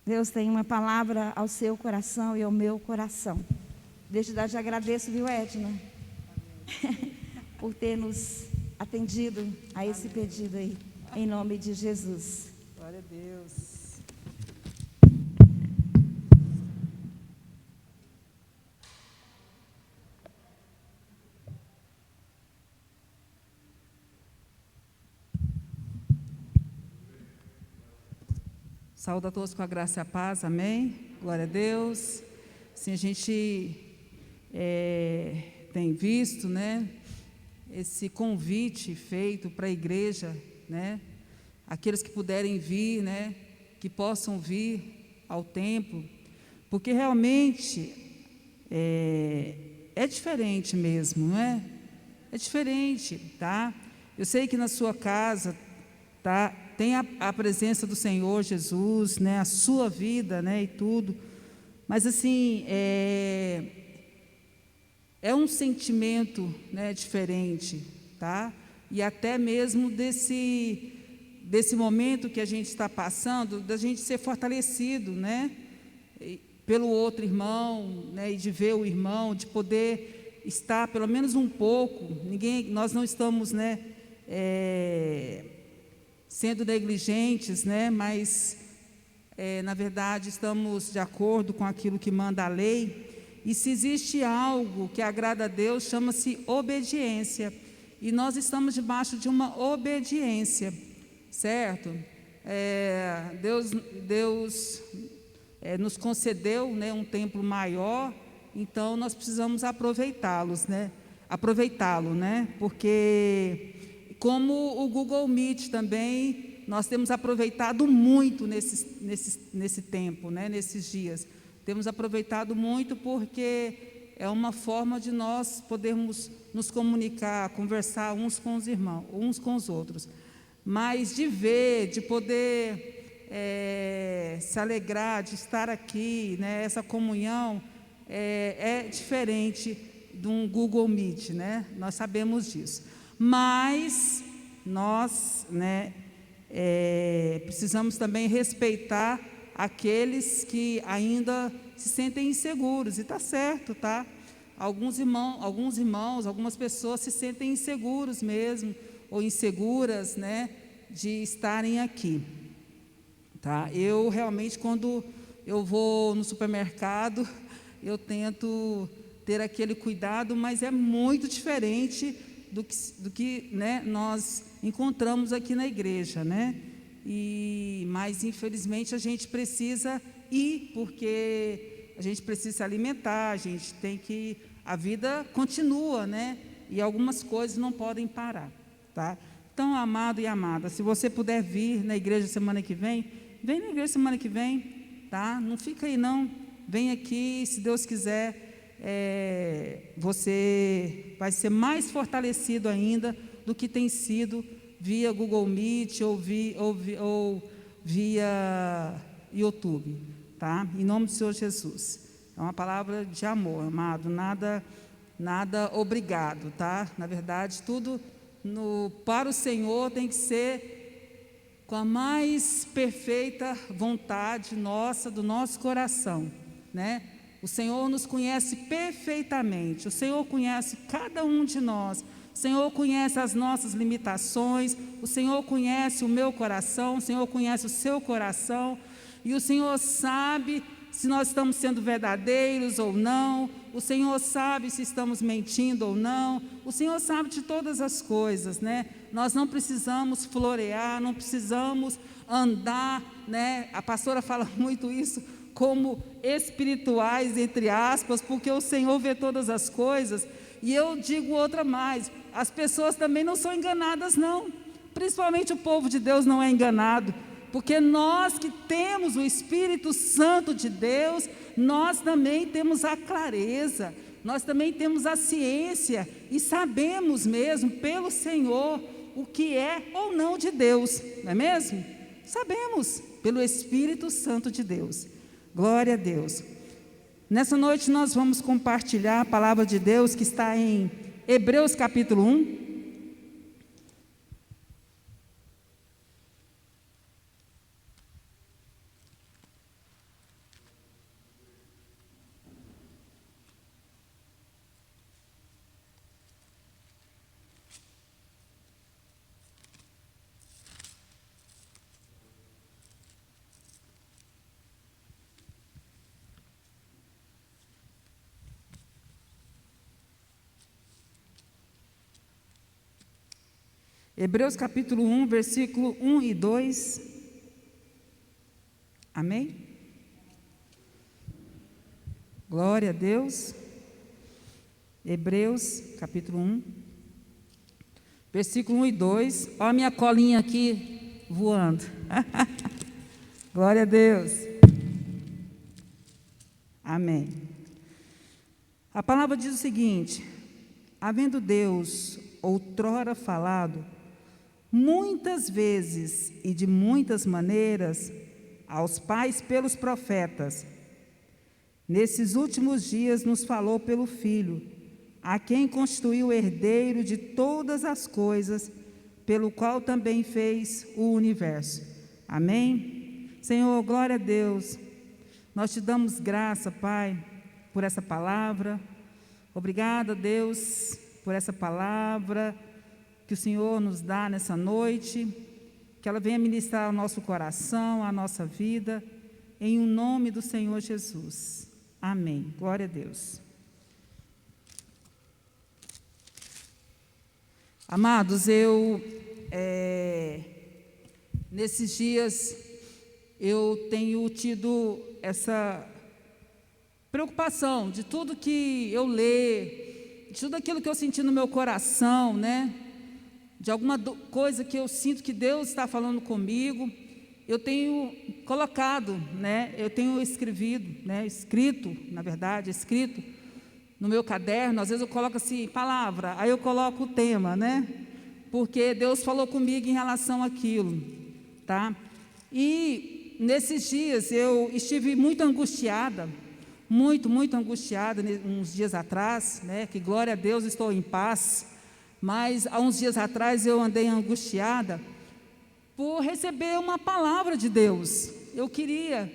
Deus tem uma palavra ao seu coração e ao meu coração. Desde já agradeço, viu, Edna? Por ter nos atendido a esse pedido aí, em nome de Jesus. Glória a Deus. Saúdo a todos com a graça e a paz, amém? Glória a Deus. Sim, a gente tem visto, né, esse convite feito para a igreja, né, aqueles que puderem vir, né, que possam vir ao templo, porque realmente é diferente mesmo, não é? É diferente, tá? Eu sei que na sua casa, tá, tem a presença do Senhor Jesus, né, a sua vida, né, e tudo, mas assim, é um sentimento, né, diferente, tá? E até mesmo desse momento que a gente está passando, da gente ser fortalecido, né, pelo outro irmão, né, e de ver o irmão, de poder estar pelo menos um pouco. Nós não estamos, né, sendo negligentes, né, mas na verdade estamos de acordo com aquilo que manda a lei. E se existe algo que agrada a Deus, chama-se obediência. E nós estamos debaixo de uma obediência, certo? Deus nos concedeu, né, um templo maior, então nós precisamos aproveitá-lo, né? Porque, como o Google Meet também, nós temos aproveitado muito nesse tempo, né, nesses dias. Temos aproveitado muito porque é uma forma de nós podermos nos comunicar, conversar uns com os irmãos, uns com os outros. Mas de ver, de poder se alegrar, de estar aqui, né, essa comunhão é diferente de um Google Meet, né? Nós sabemos disso. Mas nós, né, precisamos também respeitar aqueles que ainda se sentem inseguros, e está certo, tá? Alguns irmãos, algumas pessoas se sentem inseguros mesmo, ou inseguras, né, de estarem aqui, tá? Eu realmente, quando eu vou no supermercado, eu tento ter aquele cuidado, mas é muito diferente do que né, nós encontramos aqui na igreja, né? Mas infelizmente a gente precisa ir, porque a gente precisa se alimentar, a gente tem que, a vida continua, né? E algumas coisas não podem parar, tá? Então, amado e amada, se você puder vir na igreja semana que vem, vem na igreja semana que vem, tá? Não fica aí não, vem aqui, se Deus quiser, você vai ser mais fortalecido ainda do que tem sido via Google Meet ou via YouTube, tá? Em nome do Senhor Jesus. É uma palavra de amor, amado, nada obrigado, tá? Na verdade, tudo para o Senhor tem que ser com a mais perfeita vontade nossa, do nosso coração, né? O Senhor nos conhece perfeitamente, o Senhor conhece cada um de nós, o Senhor conhece as nossas limitações, o Senhor conhece o meu coração, o Senhor conhece o seu coração, e o Senhor sabe se nós estamos sendo verdadeiros ou não, o Senhor sabe se estamos mentindo ou não, o Senhor sabe de todas as coisas, né? Nós não precisamos florear, não precisamos andar, né? A pastora fala muito isso, como espirituais, entre aspas, porque o Senhor vê todas as coisas. E eu digo outra mais, as pessoas também não são enganadas não, principalmente o povo de Deus não é enganado, porque nós que temos o Espírito Santo de Deus, nós também temos a clareza, nós também temos a ciência, e sabemos mesmo pelo Senhor o que é ou não de Deus, não é mesmo? Sabemos, pelo Espírito Santo de Deus. Glória a Deus. Nessa noite nós vamos compartilhar a palavra de Deus que está em Hebreus capítulo 1. Hebreus capítulo 1, versículo 1 e 2. Amém? Glória a Deus. Hebreus capítulo 1, versículo 1 e 2. Olha a minha colinha aqui voando. Glória a Deus. Amém. A palavra diz o seguinte: havendo Deus outrora falado muitas vezes e de muitas maneiras aos pais pelos profetas, nesses últimos dias nos falou pelo Filho, a quem constituiu herdeiro de todas as coisas, pelo qual também fez o universo. Amém? Senhor, glória a Deus, nós te damos graça, Pai, por essa palavra. Obrigada, Deus, por essa palavra que o Senhor nos dá nessa noite, que ela venha ministrar ao nosso coração, à nossa vida, em nome do Senhor Jesus. Amém. Glória a Deus. Amados, nesses dias, eu tenho tido essa preocupação de tudo que eu leio, de tudo aquilo que eu senti no meu coração, né? De alguma coisa que eu sinto que Deus está falando comigo, eu tenho colocado, né? Eu tenho escrito no meu caderno. Às vezes eu coloco assim, palavra, aí eu coloco o tema, né? Porque Deus falou comigo em relação àquilo, tá? E nesses dias eu estive muito angustiada, muito angustiada, uns dias atrás, né? Que glória a Deus, estou em paz. Mas há uns dias atrás eu andei angustiada por receber uma palavra de Deus. Eu queria,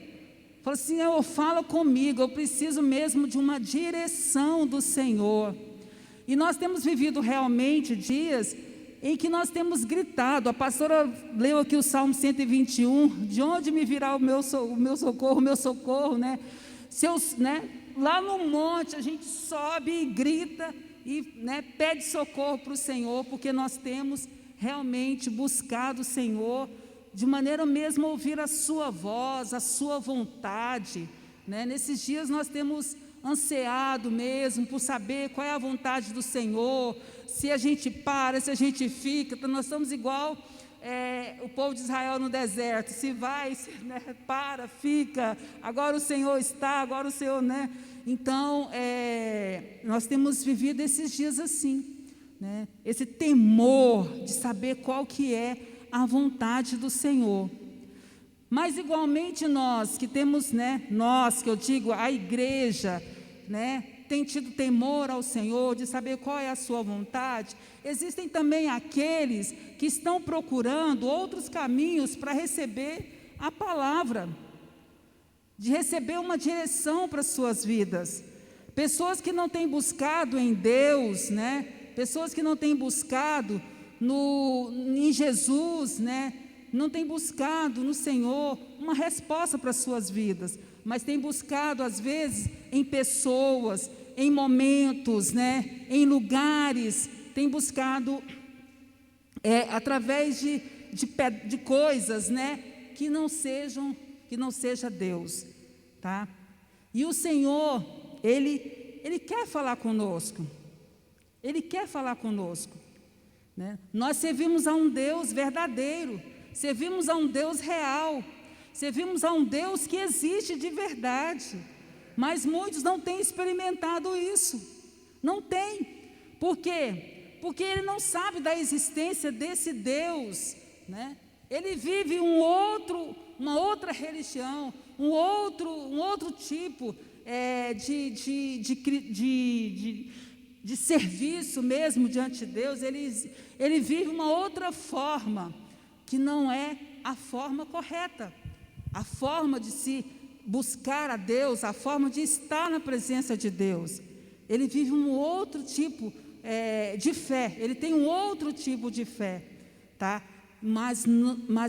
falei assim, Senhor, fala comigo, eu preciso mesmo de uma direção do Senhor. E nós temos vivido realmente dias em que nós temos gritado. A pastora leu aqui o Salmo 121, de onde me virá o meu socorro, né? Lá no monte a gente sobe e grita, e pede socorro para o Senhor, porque nós temos realmente buscado o Senhor, de maneira mesmo a ouvir a sua voz, a sua vontade, né? Nesses dias nós temos ansiado mesmo por saber qual é a vontade do Senhor, se a gente para, se a gente fica. Nós estamos igual o povo de Israel no deserto, se vai, para, fica, agora o Senhor está, agora o Senhor, né? Então, nós temos vivido esses dias assim, né? Esse temor de saber qual que é a vontade do Senhor. Mas igualmente nós que temos, nós que eu digo, a igreja, tem tido temor ao Senhor, de saber qual é a sua vontade, existem também aqueles que estão procurando outros caminhos para receber a palavra, de receber uma direção para as suas vidas. Pessoas que não têm buscado em Deus, pessoas que não têm buscado em Jesus, não têm buscado no Senhor uma resposta para as suas vidas, mas têm buscado às vezes em pessoas, em momentos, em lugares, têm buscado através de coisas, que não seja Deus, tá? E o Senhor, Ele quer falar conosco, Ele quer falar conosco, Nós servimos a um Deus verdadeiro, servimos a um Deus real, servimos a um Deus que existe de verdade, mas muitos não têm experimentado isso, não tem. Por quê? Porque ele não sabe da existência desse Deus, Ele vive uma outra religião, um outro tipo de serviço mesmo diante de Deus. Ele vive uma outra forma, que não é a forma correta, a forma de se buscar a Deus, a forma de estar na presença de Deus. Ele vive um outro tipo de fé, ele tem um outro tipo de fé, tá? Mas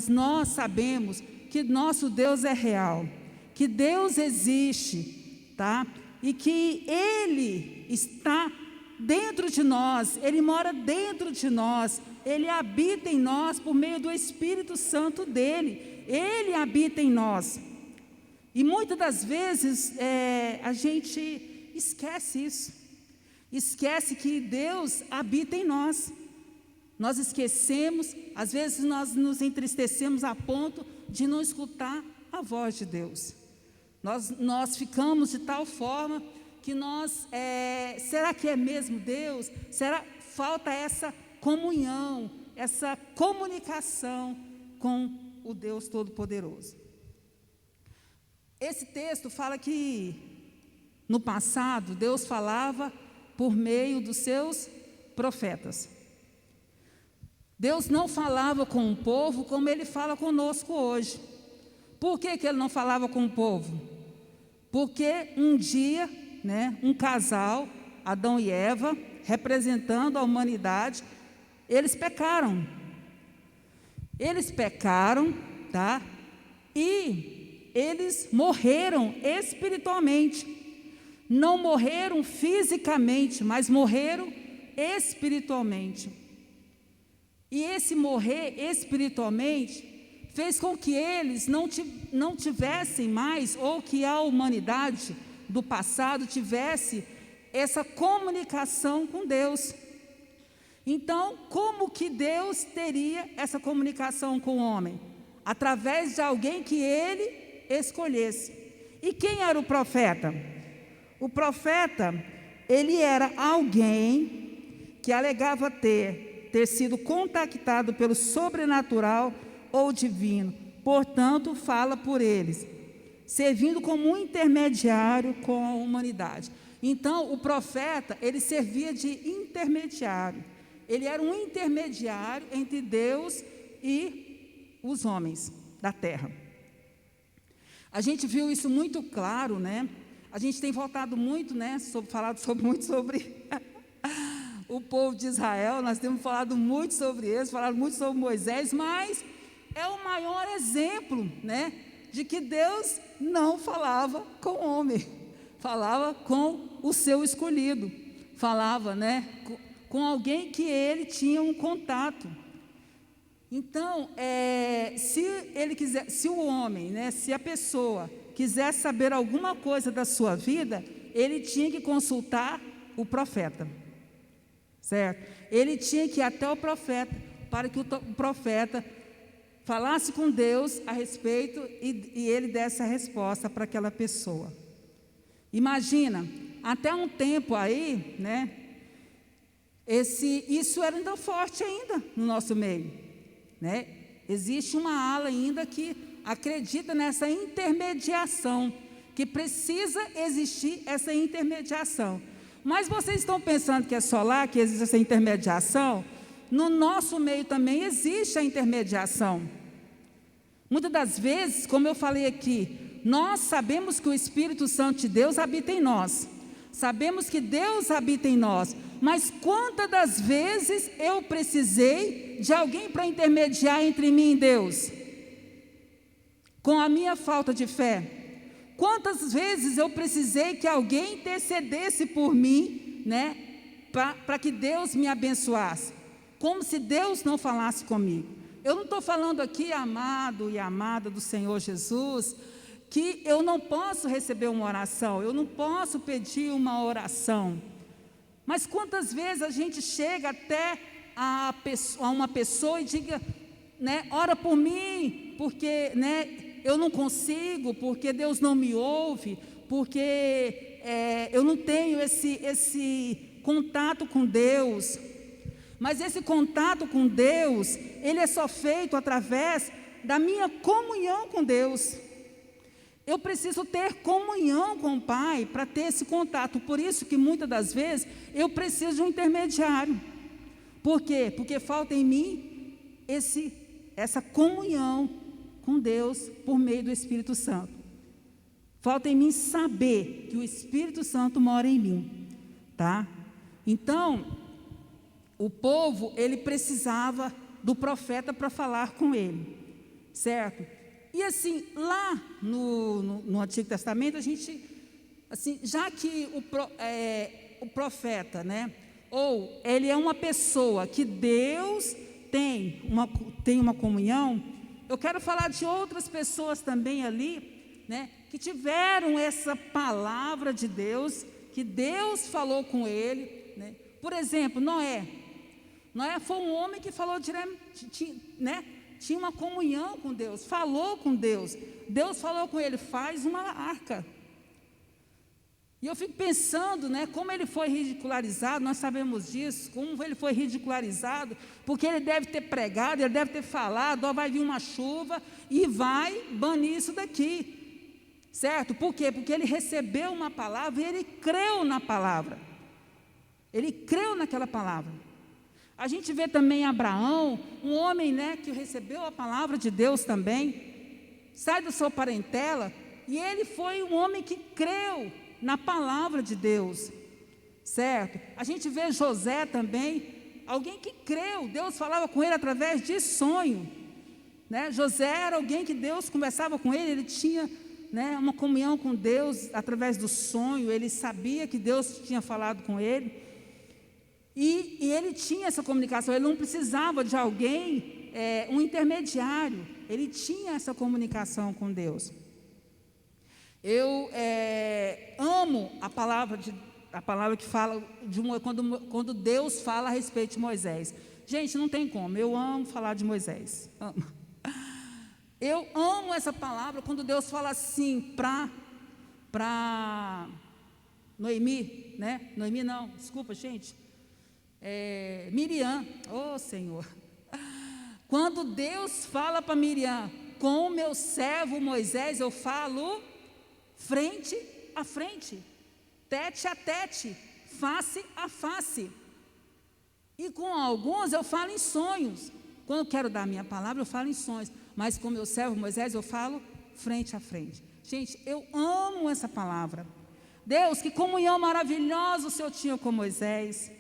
nós sabemos que nosso Deus é real, que Deus existe, tá? E que Ele está dentro de nós, Ele mora dentro de nós, Ele habita em nós por meio do Espírito Santo dEle, Ele habita em nós. E muitas das vezes a gente esquece isso, esquece que Deus habita em nós. Nós esquecemos, às vezes nós nos entristecemos a ponto de não escutar a voz de Deus. Nós ficamos de tal forma que será que é mesmo Deus? Falta essa comunhão, essa comunicação com o Deus Todo-Poderoso. Esse texto fala que no passado Deus falava por meio dos seus profetas. Deus não falava com o povo como Ele fala conosco hoje. Por que Ele não falava com o povo? Porque um dia, um casal, Adão e Eva, representando a humanidade, eles pecaram. Eles pecaram, tá? E eles morreram espiritualmente. Não morreram fisicamente, mas morreram espiritualmente. E esse morrer espiritualmente fez com que eles não tivessem mais, ou que a humanidade do passado tivesse essa comunicação com Deus. Então, como que Deus teria essa comunicação com o homem? Através de alguém que Ele escolhesse. E quem era o profeta? O profeta, ele era alguém que alegava ter sido contactado pelo sobrenatural ou divino, portanto, fala por eles, servindo como um intermediário com a humanidade. Então, o profeta, ele servia de intermediário, ele era um intermediário entre Deus e os homens da terra. A gente viu isso muito claro, A gente tem voltado muito, falado muito sobre o povo de Israel, nós temos falado muito sobre eles, falado muito sobre Moisés, mas é o maior exemplo, de que Deus não falava com o homem, falava com o seu escolhido, falava, com alguém que ele tinha um contato. Então, se o homem, se a pessoa quisesse saber alguma coisa da sua vida, ele tinha que consultar o profeta, certo? Ele tinha que ir até o profeta, para que o profeta falasse com Deus a respeito e ele desse a resposta para aquela pessoa. Imagina, até um tempo aí, isso era ainda forte ainda no nosso meio, Existe uma ala ainda que acredita nessa intermediação, que precisa existir essa intermediação. Mas vocês estão pensando que é só lá que existe essa intermediação? No nosso meio também existe a intermediação. Muitas das vezes, como eu falei aqui, nós sabemos que o Espírito Santo de Deus habita em nós. Sabemos que Deus habita em nós. Mas quantas das vezes eu precisei de alguém para intermediar entre mim e Deus? Com a minha falta de fé. Quantas vezes eu precisei que alguém intercedesse por mim, né, para que Deus me abençoasse? Como se Deus não falasse comigo. Eu não estou falando aqui, amado e amada do Senhor Jesus, que eu não posso receber uma oração, eu não posso pedir uma oração. Mas quantas vezes a gente chega até a uma pessoa e diga, né, ora por mim, porque, né, eu não consigo, porque Deus não me ouve, porque eu não tenho esse contato com Deus. Mas esse contato com Deus, ele é só feito através da minha comunhão com Deus. Eu preciso ter comunhão com o Pai para ter esse contato. Por isso que muitas das vezes eu preciso de um intermediário. Por quê? Porque falta em mim essa comunhão com Deus por meio do Espírito Santo. Falta em mim saber que o Espírito Santo mora em mim, tá? Então, o povo, ele precisava do profeta para falar com ele, certo? E assim, lá no Antigo Testamento, a gente, assim, já que o profeta, né, ou ele é uma pessoa que Deus tem uma comunhão, eu quero falar de outras pessoas também ali, né, que tiveram essa palavra de Deus, que Deus falou com ele, né? Por exemplo, Noé foi um homem que falou diretamente, né? Tinha uma comunhão com Deus, falou com Deus. Deus falou com ele, faz uma arca. E eu fico pensando, né, como ele foi ridicularizado, nós sabemos disso, como ele foi ridicularizado, porque ele deve ter pregado, ele deve ter falado, ó, vai vir uma chuva e vai banir isso daqui. Certo? Por quê? Porque ele recebeu uma palavra e ele creu na palavra. Ele creu naquela palavra. A gente vê também Abraão, um homem, né, que recebeu a palavra de Deus também, sai da sua parentela, e ele foi um homem que creu na palavra de Deus, certo? A gente vê José também, alguém que creu, Deus falava com ele através de sonho, né? José era alguém que Deus conversava com ele, ele tinha, né, uma comunhão com Deus através do sonho, ele sabia que Deus tinha falado com ele, e ele tinha essa comunicação, ele não precisava de alguém, um intermediário, ele tinha essa comunicação com Deus. Eu amo a palavra que fala, quando Deus fala a respeito de Moisés. Gente, não tem como, eu amo falar de Moisés, amo. Eu amo essa palavra quando Deus fala assim para Noemi, né? Noemi não, desculpa, gente. Miriam, oh Senhor. Quando Deus fala para Miriam, com o meu servo Moisés eu falo frente a frente, tete a tete, face a face. E com alguns eu falo em sonhos. Quando eu quero dar a minha palavra, eu falo em sonhos. Mas com o meu servo Moisés eu falo frente a frente. Gente, eu amo essa palavra. Deus, que comunhão maravilhosa o Senhor tinha com Moisés.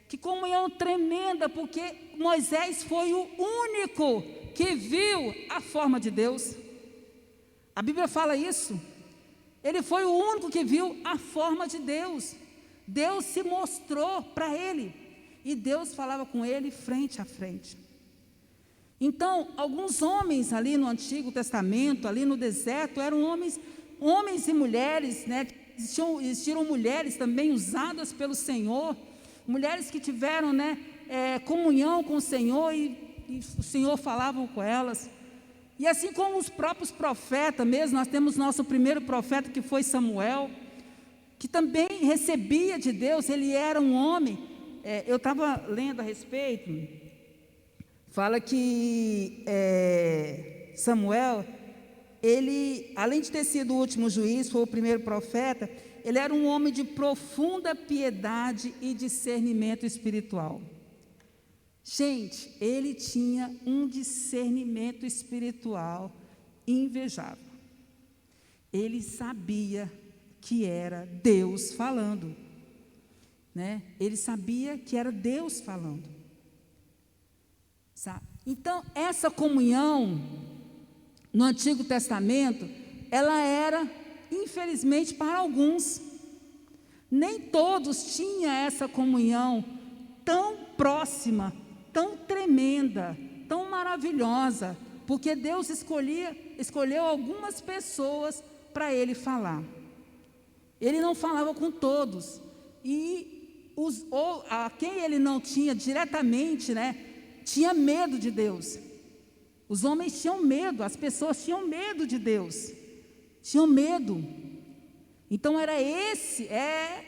Que comunhão tremenda, porque Moisés foi o único que viu a forma de Deus. A Bíblia fala isso. Ele foi o único que viu a forma de Deus. Deus se mostrou para ele. E Deus falava com ele frente a frente. Então, alguns homens ali no Antigo Testamento, ali no deserto, eram homens e mulheres, né? Existiram mulheres também usadas pelo Senhor. Mulheres que tiveram, né, comunhão com o Senhor e o Senhor falava com elas. E assim como os próprios profetas mesmo, nós temos nosso primeiro profeta que foi Samuel, que também recebia de Deus, ele era um homem. Eu estava lendo a respeito, fala que Samuel, ele, além de ter sido o último juiz, foi o primeiro profeta, ele era um homem de profunda piedade e discernimento espiritual. Gente, ele tinha um discernimento espiritual invejável. Ele sabia que era Deus falando, né? Ele sabia que era Deus falando, sabe? Então, essa comunhão no Antigo Testamento, ela era, infelizmente, para alguns. Nem todos tinham essa comunhão tão próxima, tão tremenda, tão maravilhosa, porque Deus escolheu algumas pessoas para ele falar. Ele não falava com todos, e a quem ele não tinha diretamente, né, tinha medo de Deus. Os homens tinham medo, as pessoas tinham medo de Deus, tinham medo. Então é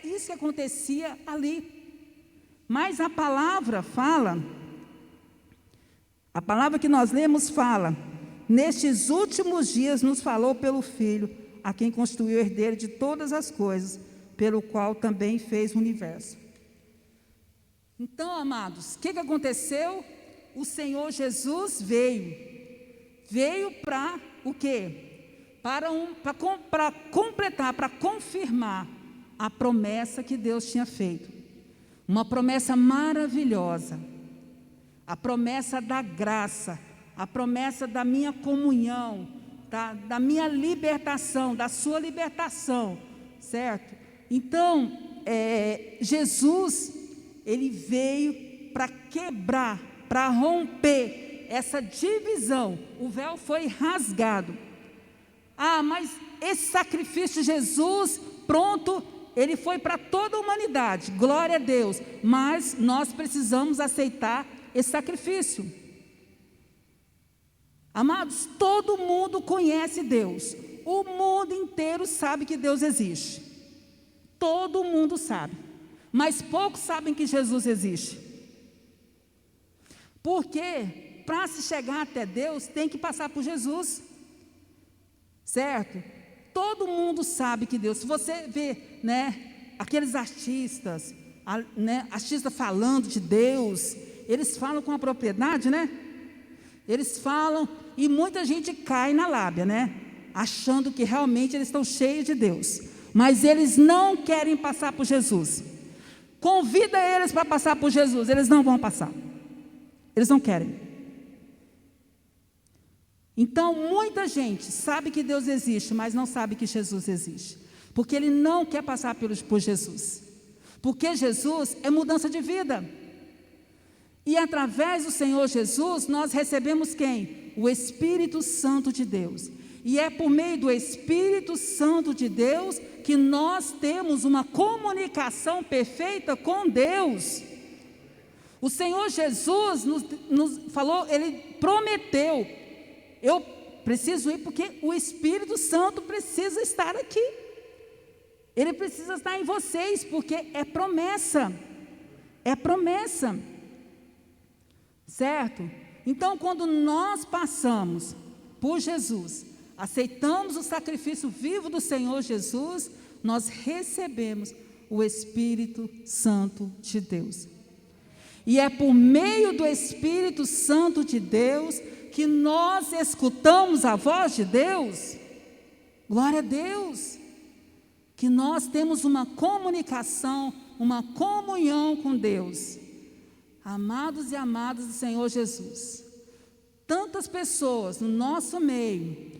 isso que acontecia ali. Mas a palavra fala, a palavra que nós lemos fala: nestes últimos dias nos falou pelo Filho, a quem constituiu o herdeiro de todas as coisas, pelo qual também fez o universo. Então, amados, o que aconteceu? O Senhor Jesus veio para o quê? Para completar, para confirmar a promessa que Deus tinha feito. Uma promessa maravilhosa, a promessa da graça, a promessa da minha comunhão, da minha libertação, da sua libertação, certo? Então, Jesus, ele veio para quebrar, para romper essa divisão. O véu foi rasgado. Ah, mas esse sacrifício de Jesus, pronto, ele foi para toda a humanidade, glória a Deus, mas nós precisamos aceitar esse sacrifício. Amados, todo mundo conhece Deus, o mundo inteiro sabe que Deus existe, todo mundo sabe, mas poucos sabem que Jesus existe, porque para se chegar até Deus tem que passar por Jesus, certo? Todo mundo sabe que Deus, se você vê, né, aqueles artistas, artistas falando de Deus, eles falam com a propriedade, né? Eles falam, e muita gente cai na lábia, né? Achando que realmente eles estão cheios de Deus, mas eles não querem passar por Jesus. Convida eles para passar por Jesus, eles não vão passar, eles não querem. Então, muita gente sabe que Deus existe, mas não sabe que Jesus existe, porque ele não quer passar por Jesus, porque Jesus é mudança de vida, e através do Senhor Jesus, nós recebemos quem? O Espírito Santo de Deus, e é por meio do Espírito Santo de Deus, que nós temos uma comunicação perfeita com Deus. O Senhor Jesus nos falou, ele prometeu, eu preciso ir porque o Espírito Santo precisa estar aqui. Ele precisa estar em vocês, porque é promessa. É promessa. Certo? Então, quando nós passamos por Jesus, aceitamos o sacrifício vivo do Senhor Jesus, nós recebemos o Espírito Santo de Deus. E é por meio do Espírito Santo de Deus que nós escutamos a voz de Deus, glória a Deus, que nós temos uma comunicação, uma comunhão com Deus. Amados e amadas do Senhor Jesus, tantas pessoas no nosso meio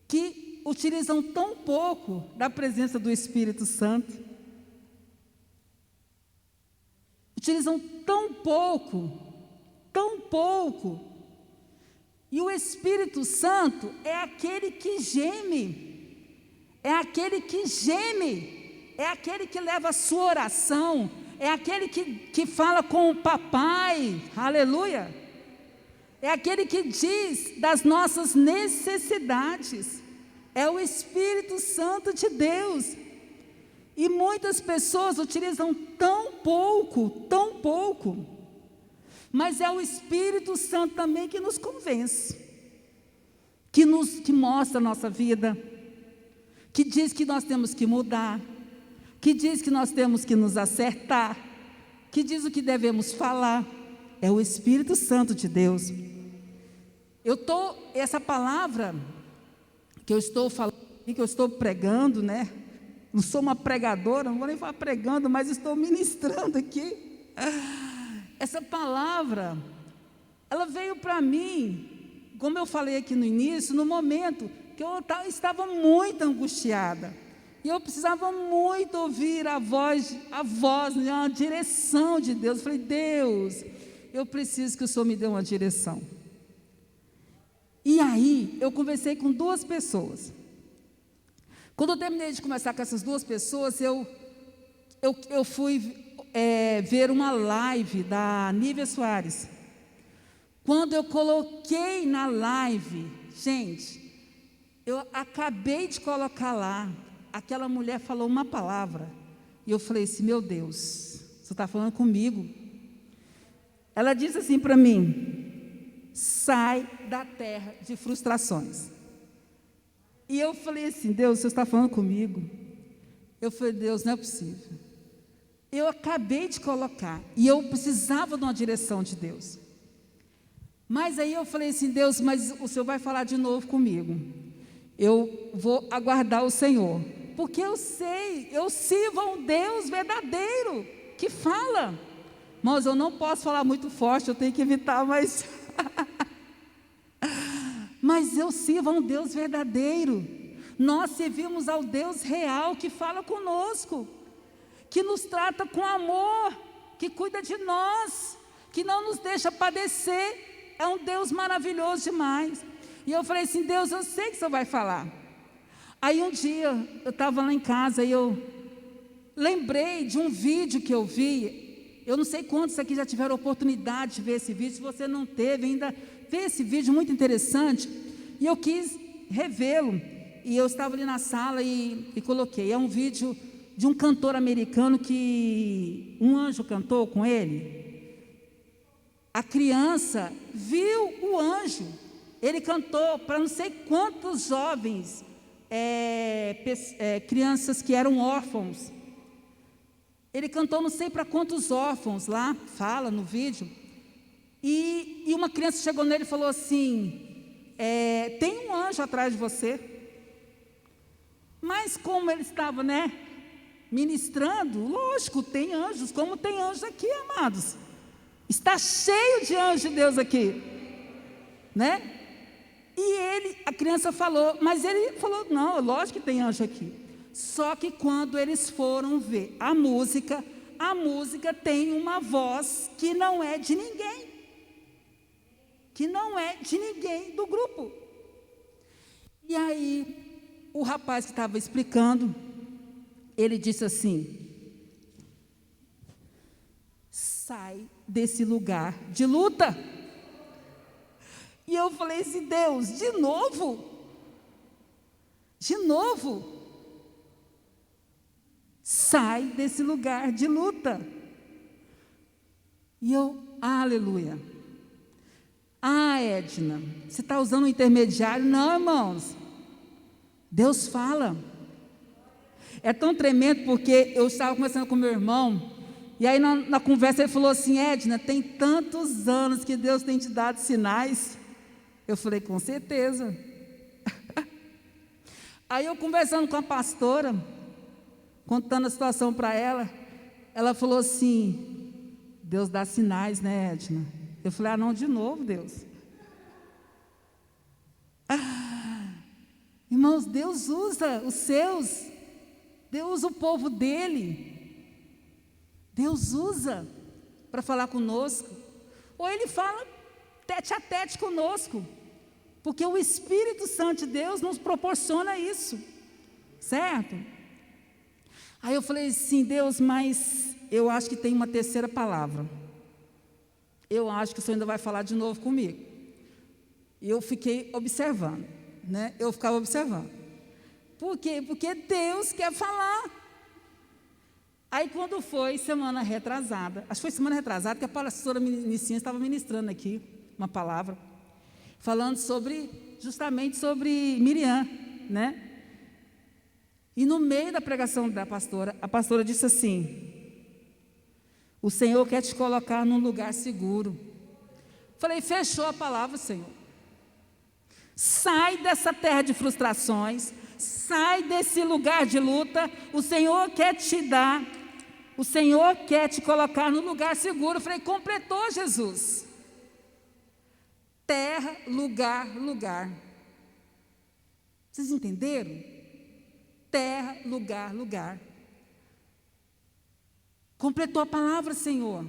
que utilizam tão pouco da presença do Espírito Santo, utilizam tão pouco, e o Espírito Santo é aquele que geme, é aquele que leva a sua oração, é aquele que fala com o papai, aleluia, é aquele que diz das nossas necessidades, é o Espírito Santo de Deus, e muitas pessoas utilizam tão pouco, mas é o Espírito Santo também que nos convence, que mostra a nossa vida, que diz que nós temos que mudar, que diz que nós temos que nos acertar, que diz o que devemos falar. É o Espírito Santo de Deus. Essa palavra que eu estou falando, que eu estou pregando, né? Não sou uma pregadora, não vou nem falar pregando, mas estou ministrando aqui. Essa palavra, ela veio para mim, como eu falei aqui no início, no momento que eu estava muito angustiada. E eu precisava muito ouvir a voz, né, a direção de Deus. Eu falei, Deus, eu preciso que o Senhor me dê uma direção. E aí, eu conversei com 2 pessoas. Quando eu terminei de conversar com essas 2 pessoas, eu fui ver uma live da Nívia Soares. Quando eu coloquei na live, gente, eu acabei de colocar lá, aquela mulher falou uma palavra, e eu falei assim, meu Deus, você está falando comigo? Ela disse assim para mim, sai da terra de frustrações. E eu falei assim, Deus, você está falando comigo? Eu falei, Deus, não é possível. Eu acabei de colocar, e eu precisava de uma direção de Deus. Mas aí eu falei assim, Deus, mas o Senhor vai falar de novo comigo. Eu vou aguardar o Senhor, porque eu sirvo a um Deus verdadeiro, que fala. Mas eu não posso falar muito forte, eu tenho que evitar, mas eu sirvo a um Deus verdadeiro. Nós servimos ao Deus real, que fala conosco, que nos trata com amor, que cuida de nós, que não nos deixa padecer. É um Deus maravilhoso demais. E eu falei assim, Deus, eu sei que o Senhor vai falar. Aí um dia, eu estava lá em casa, e eu lembrei de um vídeo que eu vi. Eu não sei quantos aqui já tiveram oportunidade de ver esse vídeo. Se você não teve ainda, vê esse vídeo muito interessante. E eu quis revê-lo. E eu estava ali na sala e coloquei. É um vídeo de um cantor americano que um anjo cantou com ele. A criança viu o anjo. Ele cantou para não sei quantos jovens, crianças que eram órfãos. Ele cantou não sei para quantos órfãos lá, fala no vídeo. E uma criança chegou nele e falou assim, tem um anjo atrás de você. Mas como ele estava, né, ministrando, lógico, tem anjos, como tem anjos aqui, amados. Está cheio de anjos de Deus aqui, né? E a criança falou, mas ele falou, não, lógico que tem anjo aqui. Só que quando eles foram ver a música tem uma voz que não é de ninguém. Que não é de ninguém do grupo. E aí, o rapaz que estava explicando, ele disse assim, sai desse lugar de luta. E eu falei assim, Deus, de novo? De novo? Sai desse lugar de luta. E eu, aleluia. Edna, você está usando um intermediário? Não, irmãos. Deus fala. É tão tremendo porque eu estava conversando com meu irmão, e aí na conversa ele falou assim, Edna, tem tantos anos que Deus tem te dado sinais. Eu falei, com certeza. Aí eu conversando com a pastora, contando a situação para ela, ela falou assim, Deus dá sinais, né, Edna? Eu falei, não, de novo, Deus. Irmãos, Deus usa os seus, Deus usa o povo dele, Deus usa para falar conosco, ou Ele fala tete a tete conosco, porque o Espírito Santo de Deus nos proporciona isso, certo? Aí eu falei assim, Deus, mas eu acho que tem uma terceira palavra, eu acho que o Senhor ainda vai falar de novo comigo. E eu fiquei observando, né? Eu ficava observando. Por quê? Porque Deus quer falar. Aí quando foi semana retrasada, acho que foi semana retrasada, que a pastora Nicinha estava ministrando aqui uma palavra, falando sobre justamente sobre Miriam, né? E no meio da pregação da pastora, a pastora disse assim: o Senhor quer te colocar num lugar seguro. Falei, fechou a palavra, Senhor. Sai dessa terra de frustrações, sai desse lugar de luta. O Senhor quer te dar, o Senhor quer te colocar no lugar seguro. Falei, completou, Jesus. Terra, lugar, lugar. Vocês entenderam? Terra, lugar, lugar. Completou a palavra, Senhor.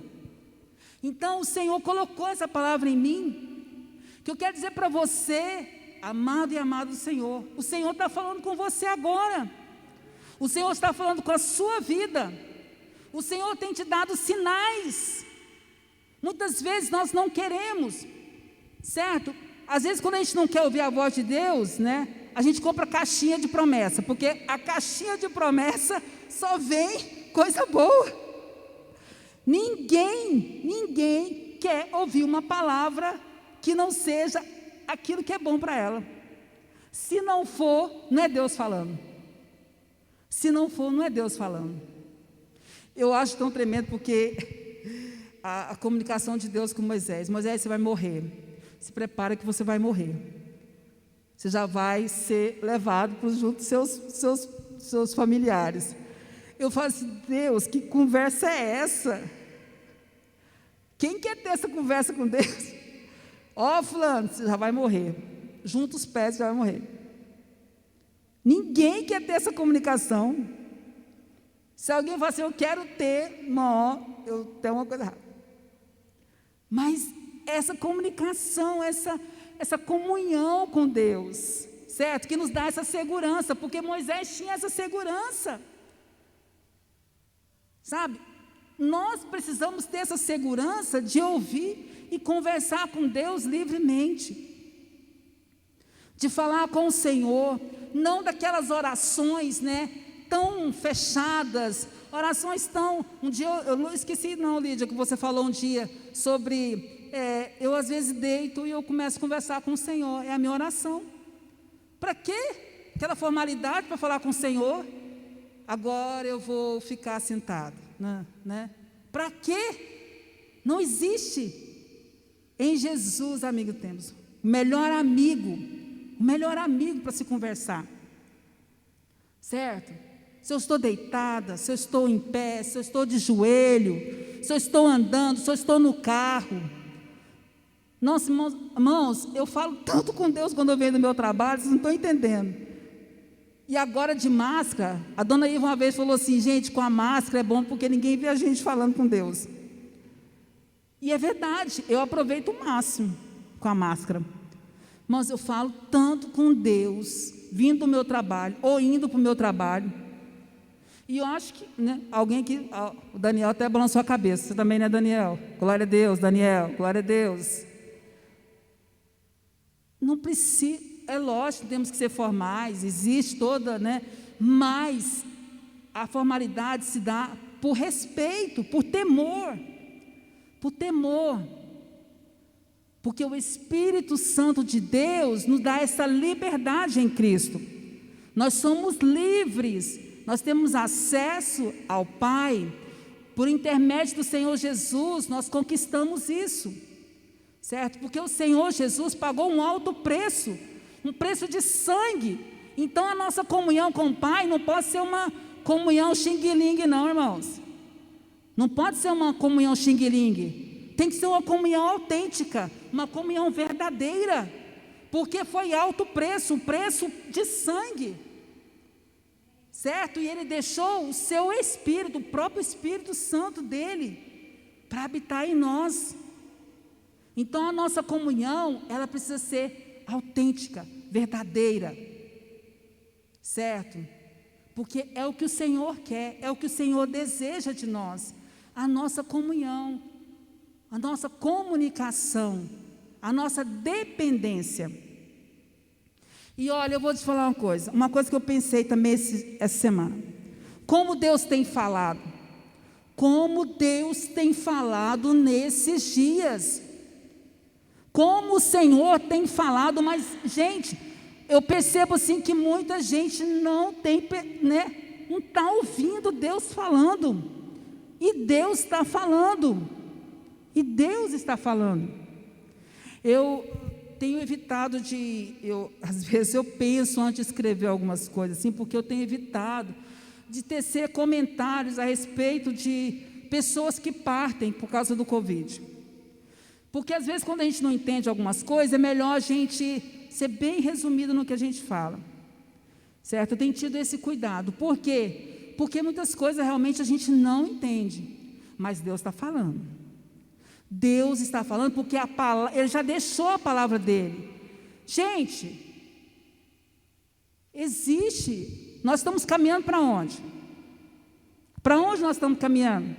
Então o Senhor colocou essa palavra em mim, que eu quero dizer para você, amado e amado do Senhor, o Senhor está falando com você agora. O Senhor está falando com a sua vida. O Senhor tem te dado sinais. Muitas vezes nós não queremos, certo? Às vezes quando a gente não quer ouvir a voz de Deus, né? A gente compra caixinha de promessa, porque a caixinha de promessa só vem coisa boa. Ninguém quer ouvir uma palavra que não seja aquilo que é bom para ela. Se não for, não é Deus falando. Se não for, não é Deus falando. Eu acho tão tremendo porque a comunicação de Deus com Moisés. Moisés, você vai morrer. Se prepara que você vai morrer. Você já vai ser levado para junto dos seus familiares. Eu falo assim, Deus, que conversa é essa? Quem quer ter essa conversa com Deus? Ó, fulano, você já vai morrer. Junta os pés, você já vai morrer. Ninguém quer ter essa comunicação. Se alguém fala assim, eu quero ter, não, eu tenho uma coisa errada. Mas essa comunicação, essa comunhão com Deus, certo? Que nos dá essa segurança, porque Moisés tinha essa segurança. Sabe? Nós precisamos ter essa segurança de ouvir e conversar com Deus livremente. De falar com o Senhor, não daquelas orações, né, tão fechadas, orações tão... Um dia, eu não esqueci não, Lídia, que você falou um dia sobre... eu às vezes deito e eu começo a conversar com o Senhor, é a minha oração. Para quê? Aquela formalidade para falar com o Senhor? Agora eu vou ficar sentado, né? Para quê? Não existe. Em Jesus, amigo, temos o melhor amigo para se conversar, certo? Se eu estou deitada, se eu estou em pé, se eu estou de joelho, se eu estou andando, se eu estou no carro. Nossa, irmãos, eu falo tanto com Deus quando eu venho do meu trabalho, vocês não estão entendendo. E agora de máscara, a dona Iva uma vez falou assim, gente, com a máscara é bom porque ninguém vê a gente falando com Deus. E é verdade, eu aproveito o máximo com a máscara. Mas eu falo tanto com Deus, vindo do meu trabalho, ou indo para o meu trabalho. E eu acho que, né, alguém aqui, o Daniel até balançou a cabeça, você também, né, Daniel? Glória a Deus, Daniel, glória a Deus. Não precisa, é lógico, temos que ser formais, existe toda, né? Mas a formalidade se dá por respeito, por temor. Porque o Espírito Santo de Deus nos dá essa liberdade em Cristo. Nós somos livres, nós temos acesso ao Pai, por intermédio do Senhor Jesus, nós conquistamos isso. Certo? Porque o Senhor Jesus pagou um alto preço, um preço de sangue. Então a nossa comunhão com o Pai não pode ser uma comunhão xing-ling, não, irmãos. Não pode ser uma comunhão xing-ling. Tem que ser uma comunhão autêntica, uma comunhão verdadeira. Porque foi alto preço, um preço de sangue. Certo? E Ele deixou o seu Espírito, o próprio Espírito Santo dEle, para habitar em nós. Então a nossa comunhão, ela precisa ser autêntica, verdadeira, certo? Porque é o que o Senhor quer, é o que o Senhor deseja de nós, a nossa comunhão, a nossa comunicação, a nossa dependência. E olha, eu vou te falar uma coisa que eu pensei também essa semana. Como Deus tem falado nesses dias. Como o Senhor tem falado, mas, gente, eu percebo assim que muita gente não tem, né, não está ouvindo Deus falando. E Deus está falando. E Deus está falando. Eu tenho evitado às vezes eu penso antes de escrever algumas coisas assim, porque eu tenho evitado de tecer comentários a respeito de pessoas que partem por causa do Covid. Porque às vezes quando a gente não entende algumas coisas, é melhor a gente ser bem resumido no que a gente fala. Certo? Eu tenho tido esse cuidado. Por quê? Porque muitas coisas realmente a gente não entende. Mas Deus está falando. Deus está falando porque Ele já deixou a palavra dEle. Gente, existe. Nós estamos caminhando para onde? Para onde nós estamos caminhando?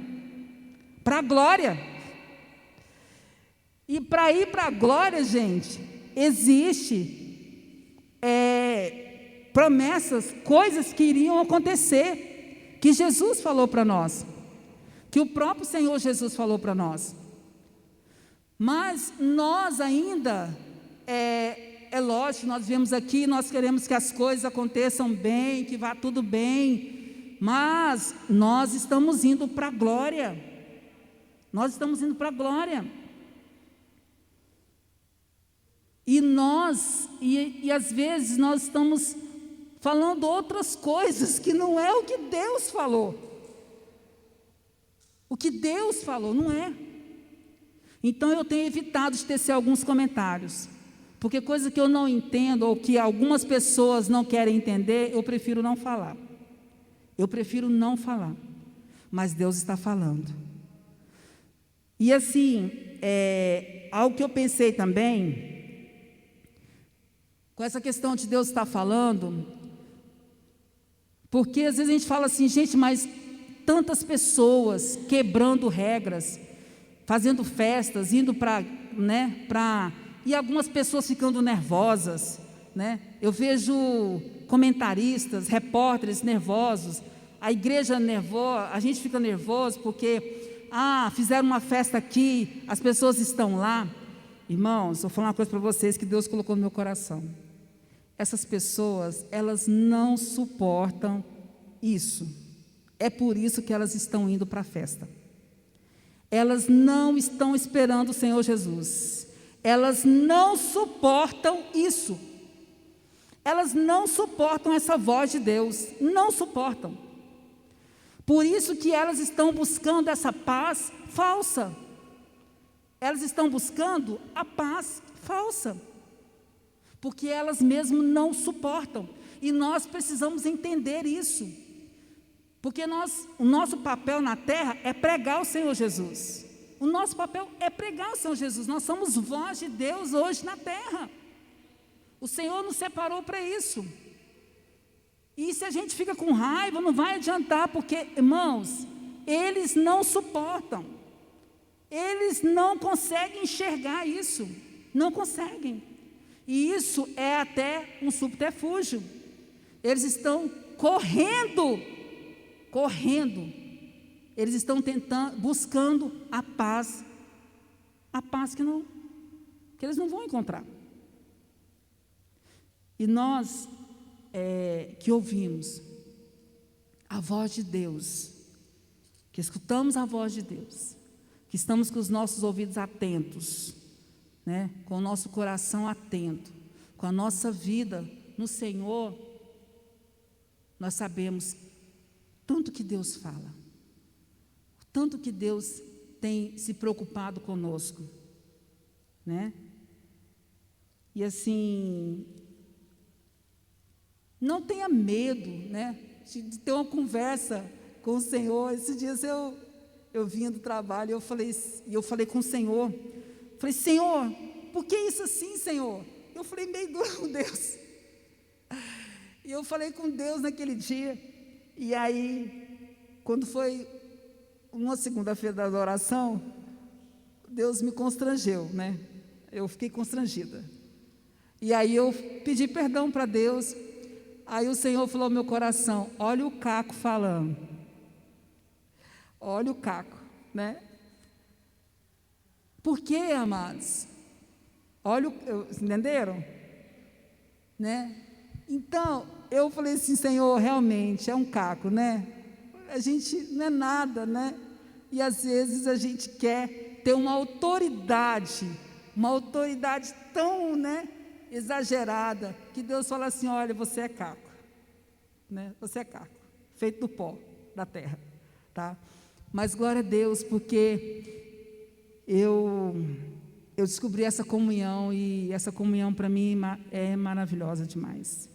Para a glória. E para ir para a glória, gente, existe promessas, coisas que iriam acontecer, que Jesus falou para nós, que o próprio Senhor Jesus falou para nós. Mas nós ainda, é lógico, nós viemos aqui, nós queremos que as coisas aconteçam bem, que vá tudo bem, mas nós estamos indo para a glória. Nós estamos indo para a glória. E às vezes nós estamos falando outras coisas que não é o que Deus falou. O que Deus falou, não é. Então eu tenho evitado de tecer alguns comentários, porque coisa que eu não entendo ou que algumas pessoas não querem entender, eu prefiro não falar. Eu prefiro não falar. Mas Deus está falando. E assim, algo que eu pensei também, com essa questão de Deus estar falando, porque às vezes a gente fala assim, gente, mas tantas pessoas quebrando regras, fazendo festas, indo para, e algumas pessoas ficando nervosas, né? Eu vejo comentaristas, repórteres nervosos, a igreja nervosa, a gente fica nervoso porque, fizeram uma festa aqui, as pessoas estão lá. Irmãos, vou falar uma coisa para vocês que Deus colocou no meu coração. Essas pessoas, elas não suportam isso. É por isso que elas estão indo para a festa. Elas não estão esperando o Senhor Jesus. Elas não suportam isso. Elas não suportam essa voz de Deus. Não suportam. Por isso que elas estão buscando essa paz falsa. Elas estão buscando a paz falsa. Porque elas mesmo não suportam. E nós precisamos entender isso. Porque o nosso papel na terra é pregar o Senhor Jesus. O nosso papel é pregar o Senhor Jesus. Nós somos voz de Deus hoje na terra. O Senhor nos separou para isso. E se a gente fica com raiva, não vai adiantar, porque, irmãos, eles não suportam. Eles não conseguem enxergar isso. Não conseguem. E isso é até um subterfúgio. Eles estão correndo. Eles estão buscando a paz que eles não vão encontrar. E nós que ouvimos a voz de Deus, que escutamos a voz de Deus, que estamos com os nossos ouvidos atentos, né, com o nosso coração atento, com a nossa vida no Senhor, nós sabemos tanto que Deus fala, tanto que Deus tem se preocupado conosco, né? E assim, não tenha medo, né, de ter uma conversa com o Senhor. Esses dias eu vinha do trabalho, eu falei com o Senhor, falei, Senhor, por que isso assim, Senhor? Eu falei meio duro com Deus, e eu falei com Deus naquele dia. E aí, quando foi uma segunda-feira da oração, Deus me constrangeu, né? Eu fiquei constrangida. E aí eu pedi perdão para Deus. Aí o Senhor falou ao meu coração, olha o Caco falando. Olha o Caco, né? Por quê, amados? Olha, entenderam? Né? Então, eu falei assim, Senhor, realmente é um caco, né? A gente não é nada, né? E às vezes a gente quer ter uma autoridade tão, né, exagerada, que Deus fala assim, olha, você é caco, né? Você é caco, feito do pó da terra, tá? Mas glória a Deus, porque eu descobri essa comunhão, e essa comunhão para mim é maravilhosa demais.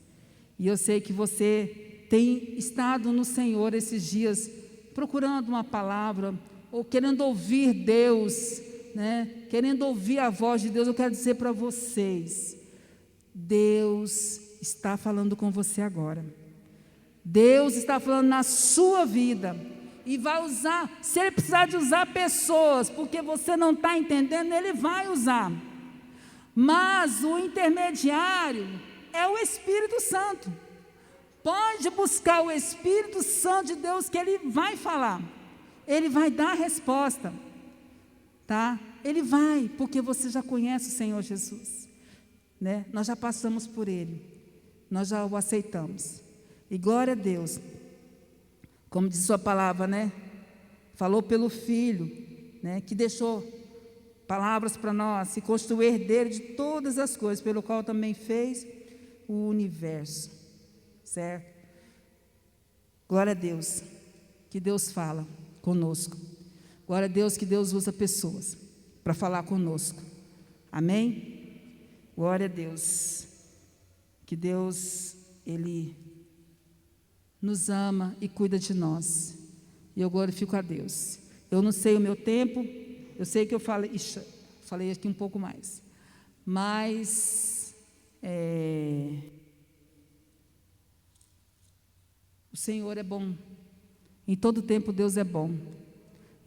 E eu sei que você tem estado no Senhor esses dias, procurando uma palavra, ou querendo ouvir Deus, né? Querendo ouvir a voz de Deus. Eu quero dizer para vocês, Deus está falando com você agora. Deus está falando na sua vida, e vai usar, se Ele precisar de usar pessoas, porque você não está entendendo, Ele vai usar. Mas o intermediário é o Espírito Santo. Pode buscar o Espírito Santo de Deus, que Ele vai falar, Ele vai dar a resposta, tá? Ele vai, porque você já conhece o Senhor Jesus, né? Nós já passamos por Ele, nós já o aceitamos, e glória a Deus, como diz sua palavra, né? Falou pelo Filho, né? Que deixou palavras para nós, e construiu o herdeiro de todas as coisas, pelo qual também fez o universo, certo? Glória a Deus, que Deus fala conosco. Glória a Deus que Deus usa pessoas para falar conosco. Amém? Glória a Deus, que Deus, Ele nos ama e cuida de nós, e eu glorifico a Deus. Eu não sei o meu tempo, eu sei que eu falei aqui um pouco mais, mas o Senhor é bom, em todo tempo Deus é bom,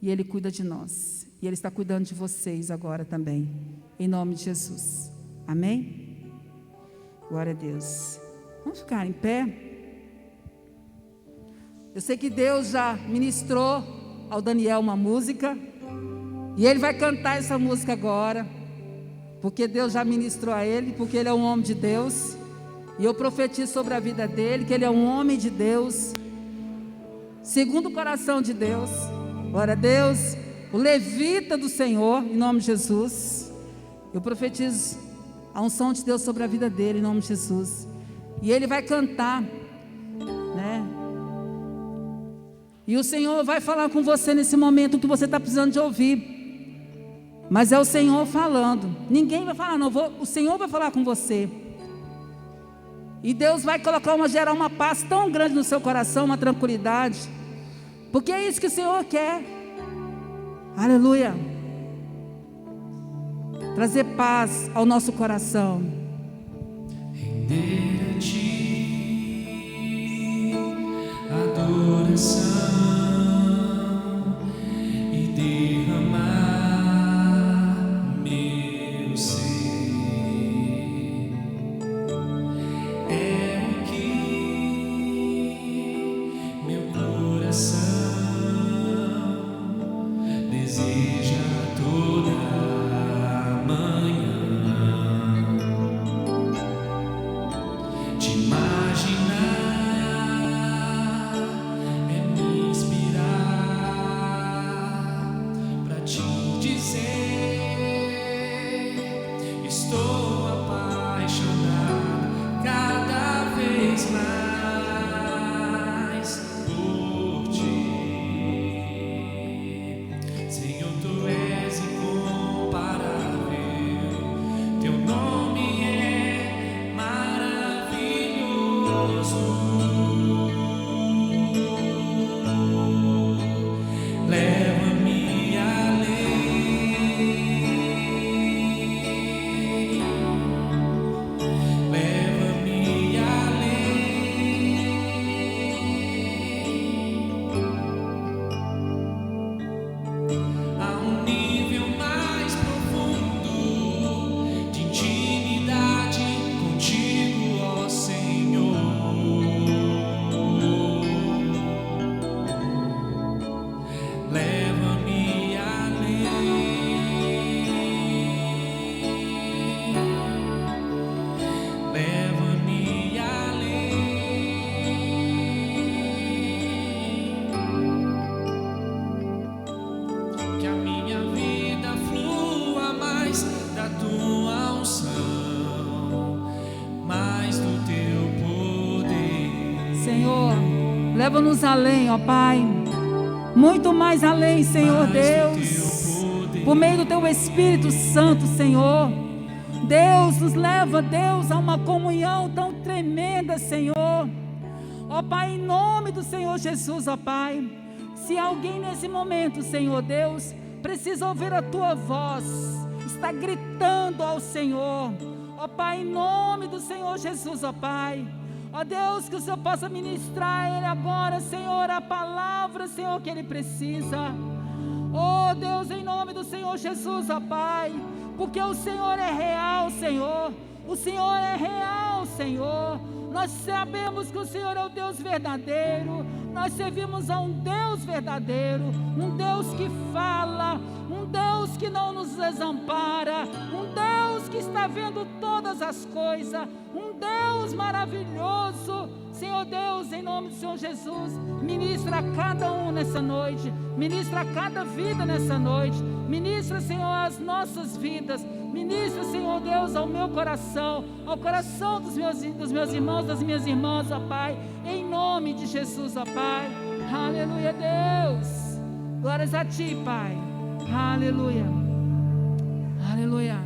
e Ele cuida de nós, e Ele está cuidando de vocês agora também, em nome de Jesus. Amém? Glória a Deus. Vamos ficar em pé. Eu sei que Deus já ministrou ao Daniel uma música, e ele vai cantar essa música agora, porque Deus já ministrou a ele, porque ele é um homem de Deus, e eu profetizo sobre a vida dele, que ele é um homem de Deus, segundo o coração de Deus. Glória a Deus, o levita do Senhor, em nome de Jesus. Eu profetizo a unção de Deus sobre a vida dele, em nome de Jesus, e ele vai cantar, né? E o Senhor vai falar com você nesse momento, o que você está precisando de ouvir, mas é o Senhor falando, ninguém vai falar não, o Senhor vai falar com você, e Deus vai gerar uma paz tão grande no seu coração, uma tranquilidade, porque é isso que o Senhor quer. Aleluia, trazer paz ao nosso coração. Render a Ti adoração e derramar meu ser. É o que meu coração deseja toda manhã. Senhor. Leva-nos além, ó Pai. Muito mais além, Senhor Deus. Por meio do Teu Espírito Santo, Senhor. Deus, nos leva, Deus, a uma comunhão tão tremenda, Senhor. Ó Pai, em nome do Senhor Jesus, ó Pai. Se alguém nesse momento, Senhor Deus, precisa ouvir a Tua voz, está gritando ao Senhor, ó Pai, em nome do Senhor Jesus, ó Pai. Ó Deus, que o Senhor possa ministrar a Ele agora, Senhor, a palavra, Senhor, que Ele precisa. Ó Deus, em nome do Senhor Jesus, ó Pai, porque o Senhor é real, Senhor. O Senhor é real, Senhor. Nós sabemos que o Senhor é o Deus verdadeiro. Nós servimos a um Deus verdadeiro, um Deus que fala, um Deus que não nos desampara, um Deus que está vendo todas as coisas, um Deus maravilhoso. Senhor Deus, em nome do Senhor Jesus, ministra a cada um nessa noite, ministra a cada vida nessa noite, ministra, Senhor, as nossas vidas, ministra, Senhor Deus, ao meu coração, ao coração dos meus irmãos, das minhas irmãs, ó Pai, em nome de Jesus, ó Pai. Aleluia, Deus. Glórias a Ti, Pai. Aleluia. Aleluia.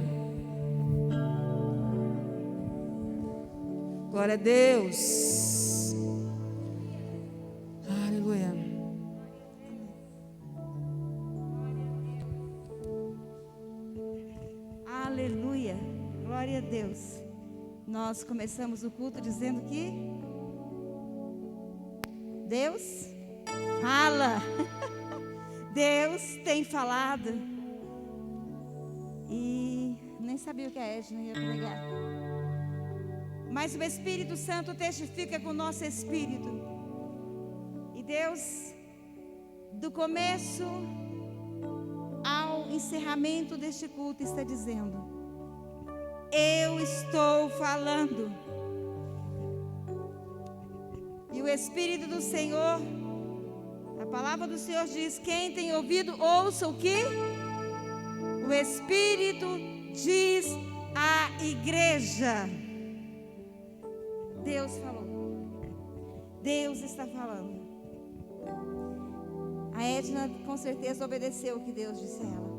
Glória a Deus. Aleluia. Aleluia. Glória a Deus. Nós começamos o culto dizendo que Deus fala. Deus tem falado. E nem sabia o que a Edna ia pregar. Mas o Espírito Santo testifica com o nosso espírito. E Deus, do começo ao encerramento deste culto, está dizendo: eu estou falando. E o Espírito do Senhor, a palavra do Senhor diz: quem tem ouvido, ouça o que o Espírito diz à igreja. Deus falou. Deus está falando. A Edna com certeza obedeceu o que Deus disse a ela.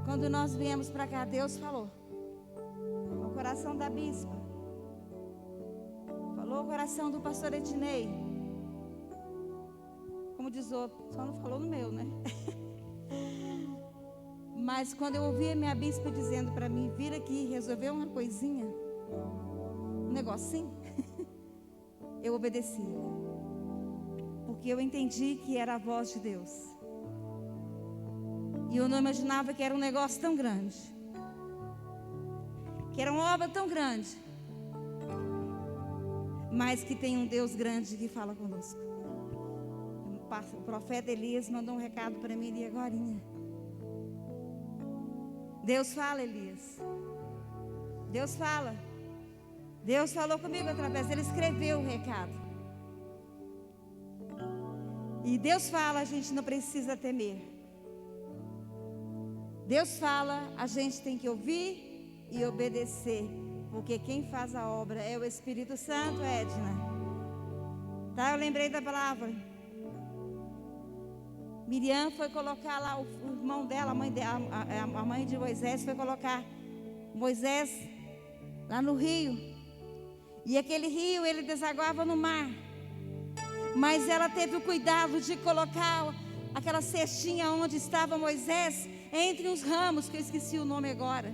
Quando nós viemos para cá, Deus falou no coração da bispa, falou no coração do pastor Ednei, como diz outro, só não falou no meu, né? Mas quando eu ouvi a minha bispa dizendo para mim: vir aqui resolver uma coisinha, um negocinho, eu obedeci, porque eu entendi que era a voz de Deus. E eu não imaginava que era um negócio tão grande, que era uma obra tão grande, mas que tem um Deus grande que fala conosco. O profeta Elias mandou um recado para mim ali agorinha. Deus fala, Elias. Deus fala. Deus falou comigo através, Ele escreveu o recado. E Deus fala, a gente não precisa temer. Deus fala, a gente tem que ouvir e obedecer, porque quem faz a obra é o Espírito Santo, Edna. Tá, eu lembrei da palavra. Miriam foi colocar lá o irmão dela, a mãe de Moisés, foi colocar Moisés lá no rio. E aquele rio, ele desaguava no mar. Mas ela teve o cuidado de colocar aquela cestinha onde estava Moisés, entre os ramos, que eu esqueci o nome agora.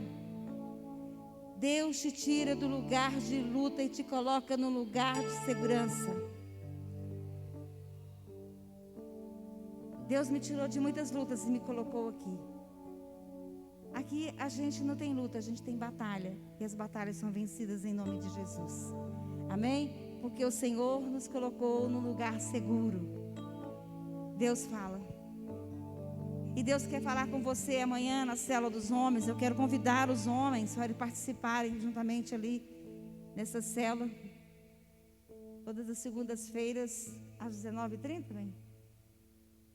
Deus te tira do lugar de luta e te coloca no lugar de segurança. Deus me tirou de muitas lutas e me colocou aqui. Aqui a gente não tem luta, a gente tem batalha. E as batalhas são vencidas em nome de Jesus. Amém? Porque o Senhor nos colocou num lugar seguro. Deus fala. E Deus quer falar com você amanhã na célula dos homens. Eu quero convidar os homens para participarem juntamente ali nessa célula. Todas as segundas-feiras às 19h30, bem?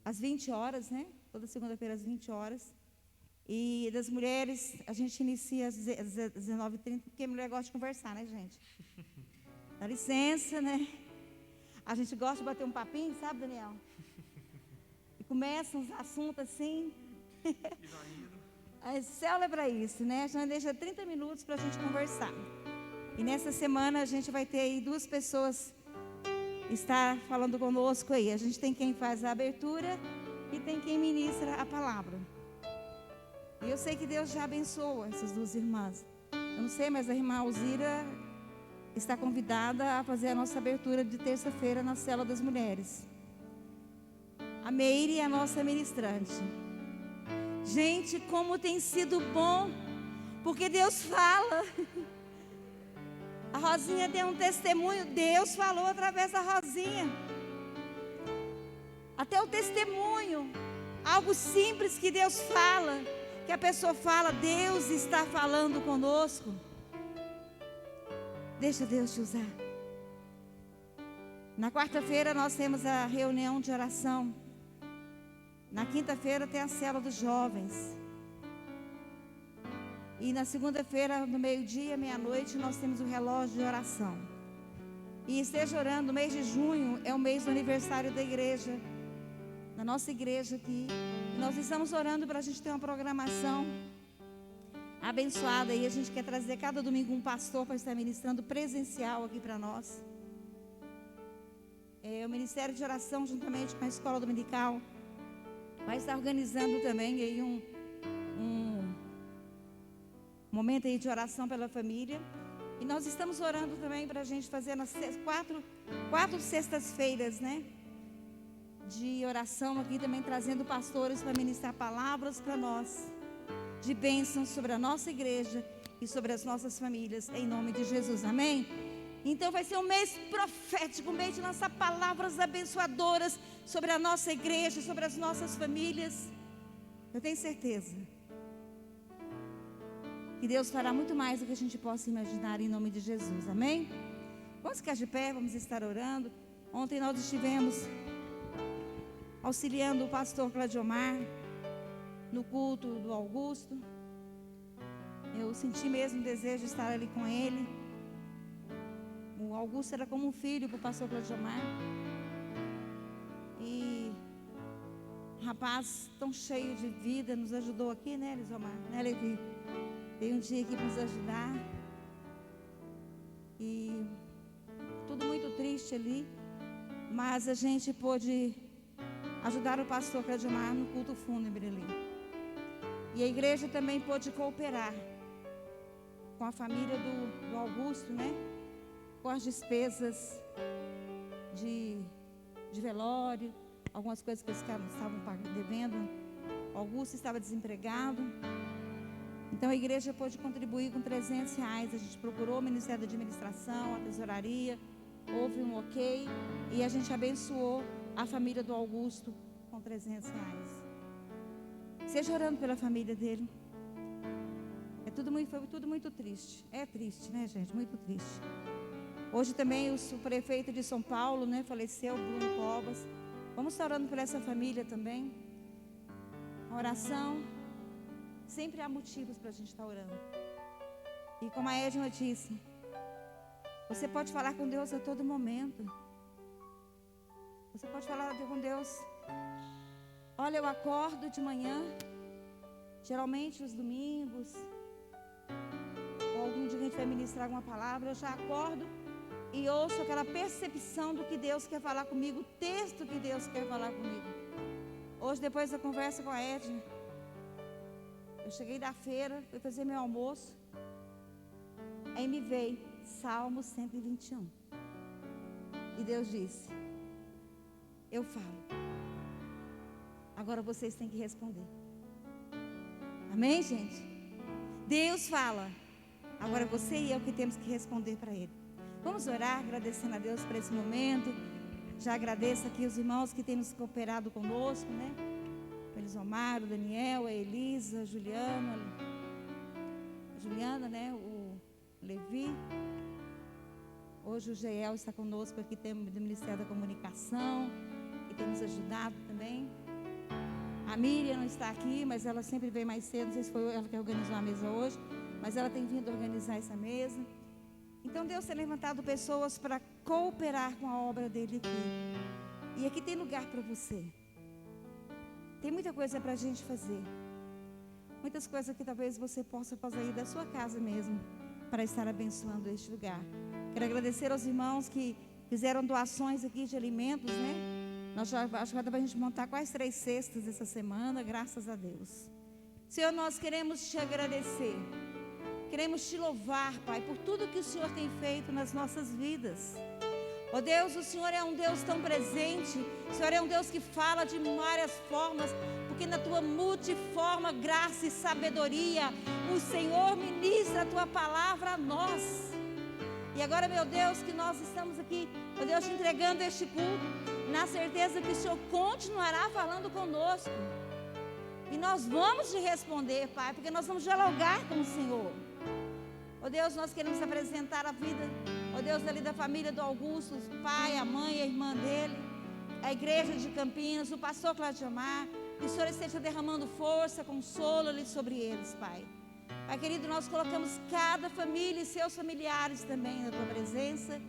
Às 20 horas, né? Toda segunda-feira às 20 horas. E das mulheres, a gente inicia às 19h30, porque mulher gosta de conversar, né, gente? Dá licença, né? A gente gosta de bater um papinho, sabe, Daniel? E começa uns assuntos assim. A célula é para isso, né? A gente deixa 30 minutos para a gente conversar. E nessa semana a gente vai ter aí 2 pessoas estar falando conosco aí. A gente tem quem faz a abertura e tem quem ministra a palavra. E eu sei que Deus já abençoa essas 2 irmãs. Eu não sei, mas a irmã Alzira está convidada a fazer a nossa abertura de terça-feira na célula das mulheres. A Meire é a nossa ministrante. Gente, como tem sido bom, porque Deus fala. A Rosinha deu um testemunho, Deus falou através da Rosinha. Até o testemunho, algo simples que Deus fala, que a pessoa fala, Deus está falando conosco. Deixa Deus te usar. Na quarta-feira nós temos a reunião de oração. Na quinta-feira tem a célula dos jovens. E na segunda-feira, no meio-dia, meia-noite, nós temos o relógio de oração. E esteja orando, o mês de junho é o mês do aniversário da igreja, da nossa igreja aqui. E nós estamos orando para a gente ter uma programação abençoada. E a gente quer trazer cada domingo um pastor para estar ministrando presencial aqui para nós. O Ministério de Oração, juntamente com a Escola Dominical, vai estar organizando também aí um momento aí de oração pela família. E nós estamos orando também para a gente fazer nas 4 sextas-feiras, né? De oração aqui também, trazendo pastores para ministrar palavras para nós, de bênçãos sobre a nossa igreja e sobre as nossas famílias, em nome de Jesus, amém? Então vai ser um mês profético, um mês de lançar palavras abençoadoras sobre a nossa igreja, sobre as nossas famílias. Eu tenho certeza que Deus fará muito mais do que a gente possa imaginar, em nome de Jesus, amém? Vamos ficar de pé, vamos estar orando. Ontem nós estivemos auxiliando o pastor Claudiomar no culto do Augusto. Eu senti mesmo o desejo de estar ali com ele. O Augusto era como um filho para o pastor Claudiomar. E rapaz tão cheio de vida, nos ajudou aqui, né, Lisomar? Né, Levi? Veio um dia aqui para nos ajudar. E tudo muito triste ali. Mas a gente pôde ajudar o pastor Claudiomar no culto fúnebre ali. E a igreja também pôde cooperar com a família do Augusto, né? Com as despesas de velório, algumas coisas que eles estavam devendo. O Augusto estava desempregado. Então a igreja pôde contribuir com R$300. A gente procurou o Ministério da Administração, a Tesouraria, houve um ok, e a gente abençoou a família do Augusto com R$300. Seja orando pela família dele. Foi tudo muito triste. É triste, né, gente? Muito triste. Hoje também o prefeito de São Paulo, né, faleceu, Bruno Covas. Vamos estar orando por essa família também. A oração, sempre há motivos para a gente estar orando. E como a Edna disse, você pode falar com Deus a todo momento. Você pode falar com Deus. Olha, eu acordo de manhã, geralmente os domingos, ou algum dia que a gente vai ministrar alguma palavra, eu já acordo e ouço aquela percepção do que Deus quer falar comigo, o texto que Deus quer falar comigo. Hoje, depois da conversa com a Edna, eu cheguei da feira, fui fazer meu almoço, aí me veio Salmo 121. E Deus disse, eu falo. Agora vocês têm que responder. Amém, gente? Deus fala. Agora você e eu que temos que responder para Ele. Vamos orar, agradecendo a Deus por esse momento. Já agradeço aqui os irmãos que têm nos cooperado conosco, né? O Elisomar, o Daniel, a Elisa, a Juliana, né? O Levi. Hoje o Geel está conosco aqui, temos do Ministério da Comunicação, que tem nos ajudado também. A Miriam não está aqui, mas ela sempre vem mais cedo. Não sei se foi ela que organizou a mesa hoje, mas ela tem vindo organizar essa mesa. Então Deus tem levantado pessoas para cooperar com a obra dele aqui. E aqui tem lugar para você. Tem muita coisa para a gente fazer. Muitas coisas que talvez você possa fazer aí da sua casa mesmo, para estar abençoando este lugar. Quero agradecer aos irmãos que fizeram doações aqui de alimentos, né? Nós já, acho que vai dar para a gente montar quase 3 cestas essa semana, graças a Deus. Senhor, nós queremos te agradecer. Queremos te louvar, Pai, por tudo que o Senhor tem feito nas nossas vidas. Ó Deus, o Senhor é um Deus tão presente. O Senhor é um Deus que fala de várias formas, porque na tua multiforme graça e sabedoria, o Senhor ministra a tua palavra a nós. E agora, meu Deus, que nós estamos aqui, ó Deus, te entregando este culto, na certeza que o Senhor continuará falando conosco. E nós vamos te responder, Pai, porque nós vamos dialogar com o Senhor. Ó Deus, nós queremos apresentar a vida, ó Deus, ali da família do Augusto, o pai, a mãe, a irmã dele, a igreja de Campinas, o pastor Claudiomar. Que o Senhor esteja derramando força, consolo ali sobre eles, Pai. Pai querido, nós colocamos cada família e seus familiares também na tua presença.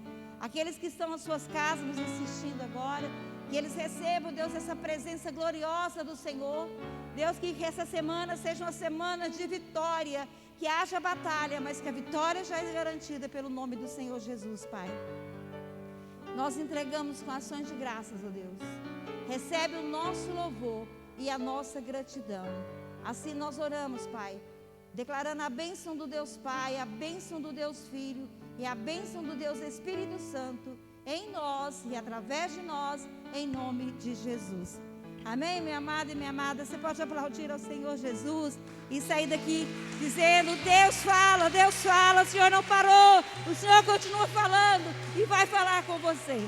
Aqueles que estão nas suas casas nos assistindo agora, que eles recebam, Deus, essa presença gloriosa do Senhor. Deus, que essa semana seja uma semana de vitória, que haja batalha, mas que a vitória já é garantida pelo nome do Senhor Jesus, Pai. Nós entregamos com ações de graças, ó Deus. Recebe o nosso louvor e a nossa gratidão. Assim nós oramos, Pai, declarando a bênção do Deus Pai, a bênção do Deus Filho e a bênção do Deus Espírito Santo em nós e através de nós, em nome de Jesus. Amém, minha amada e minha amada? Você pode aplaudir ao Senhor Jesus e sair daqui dizendo: Deus fala, o Senhor não parou, o Senhor continua falando e vai falar com você.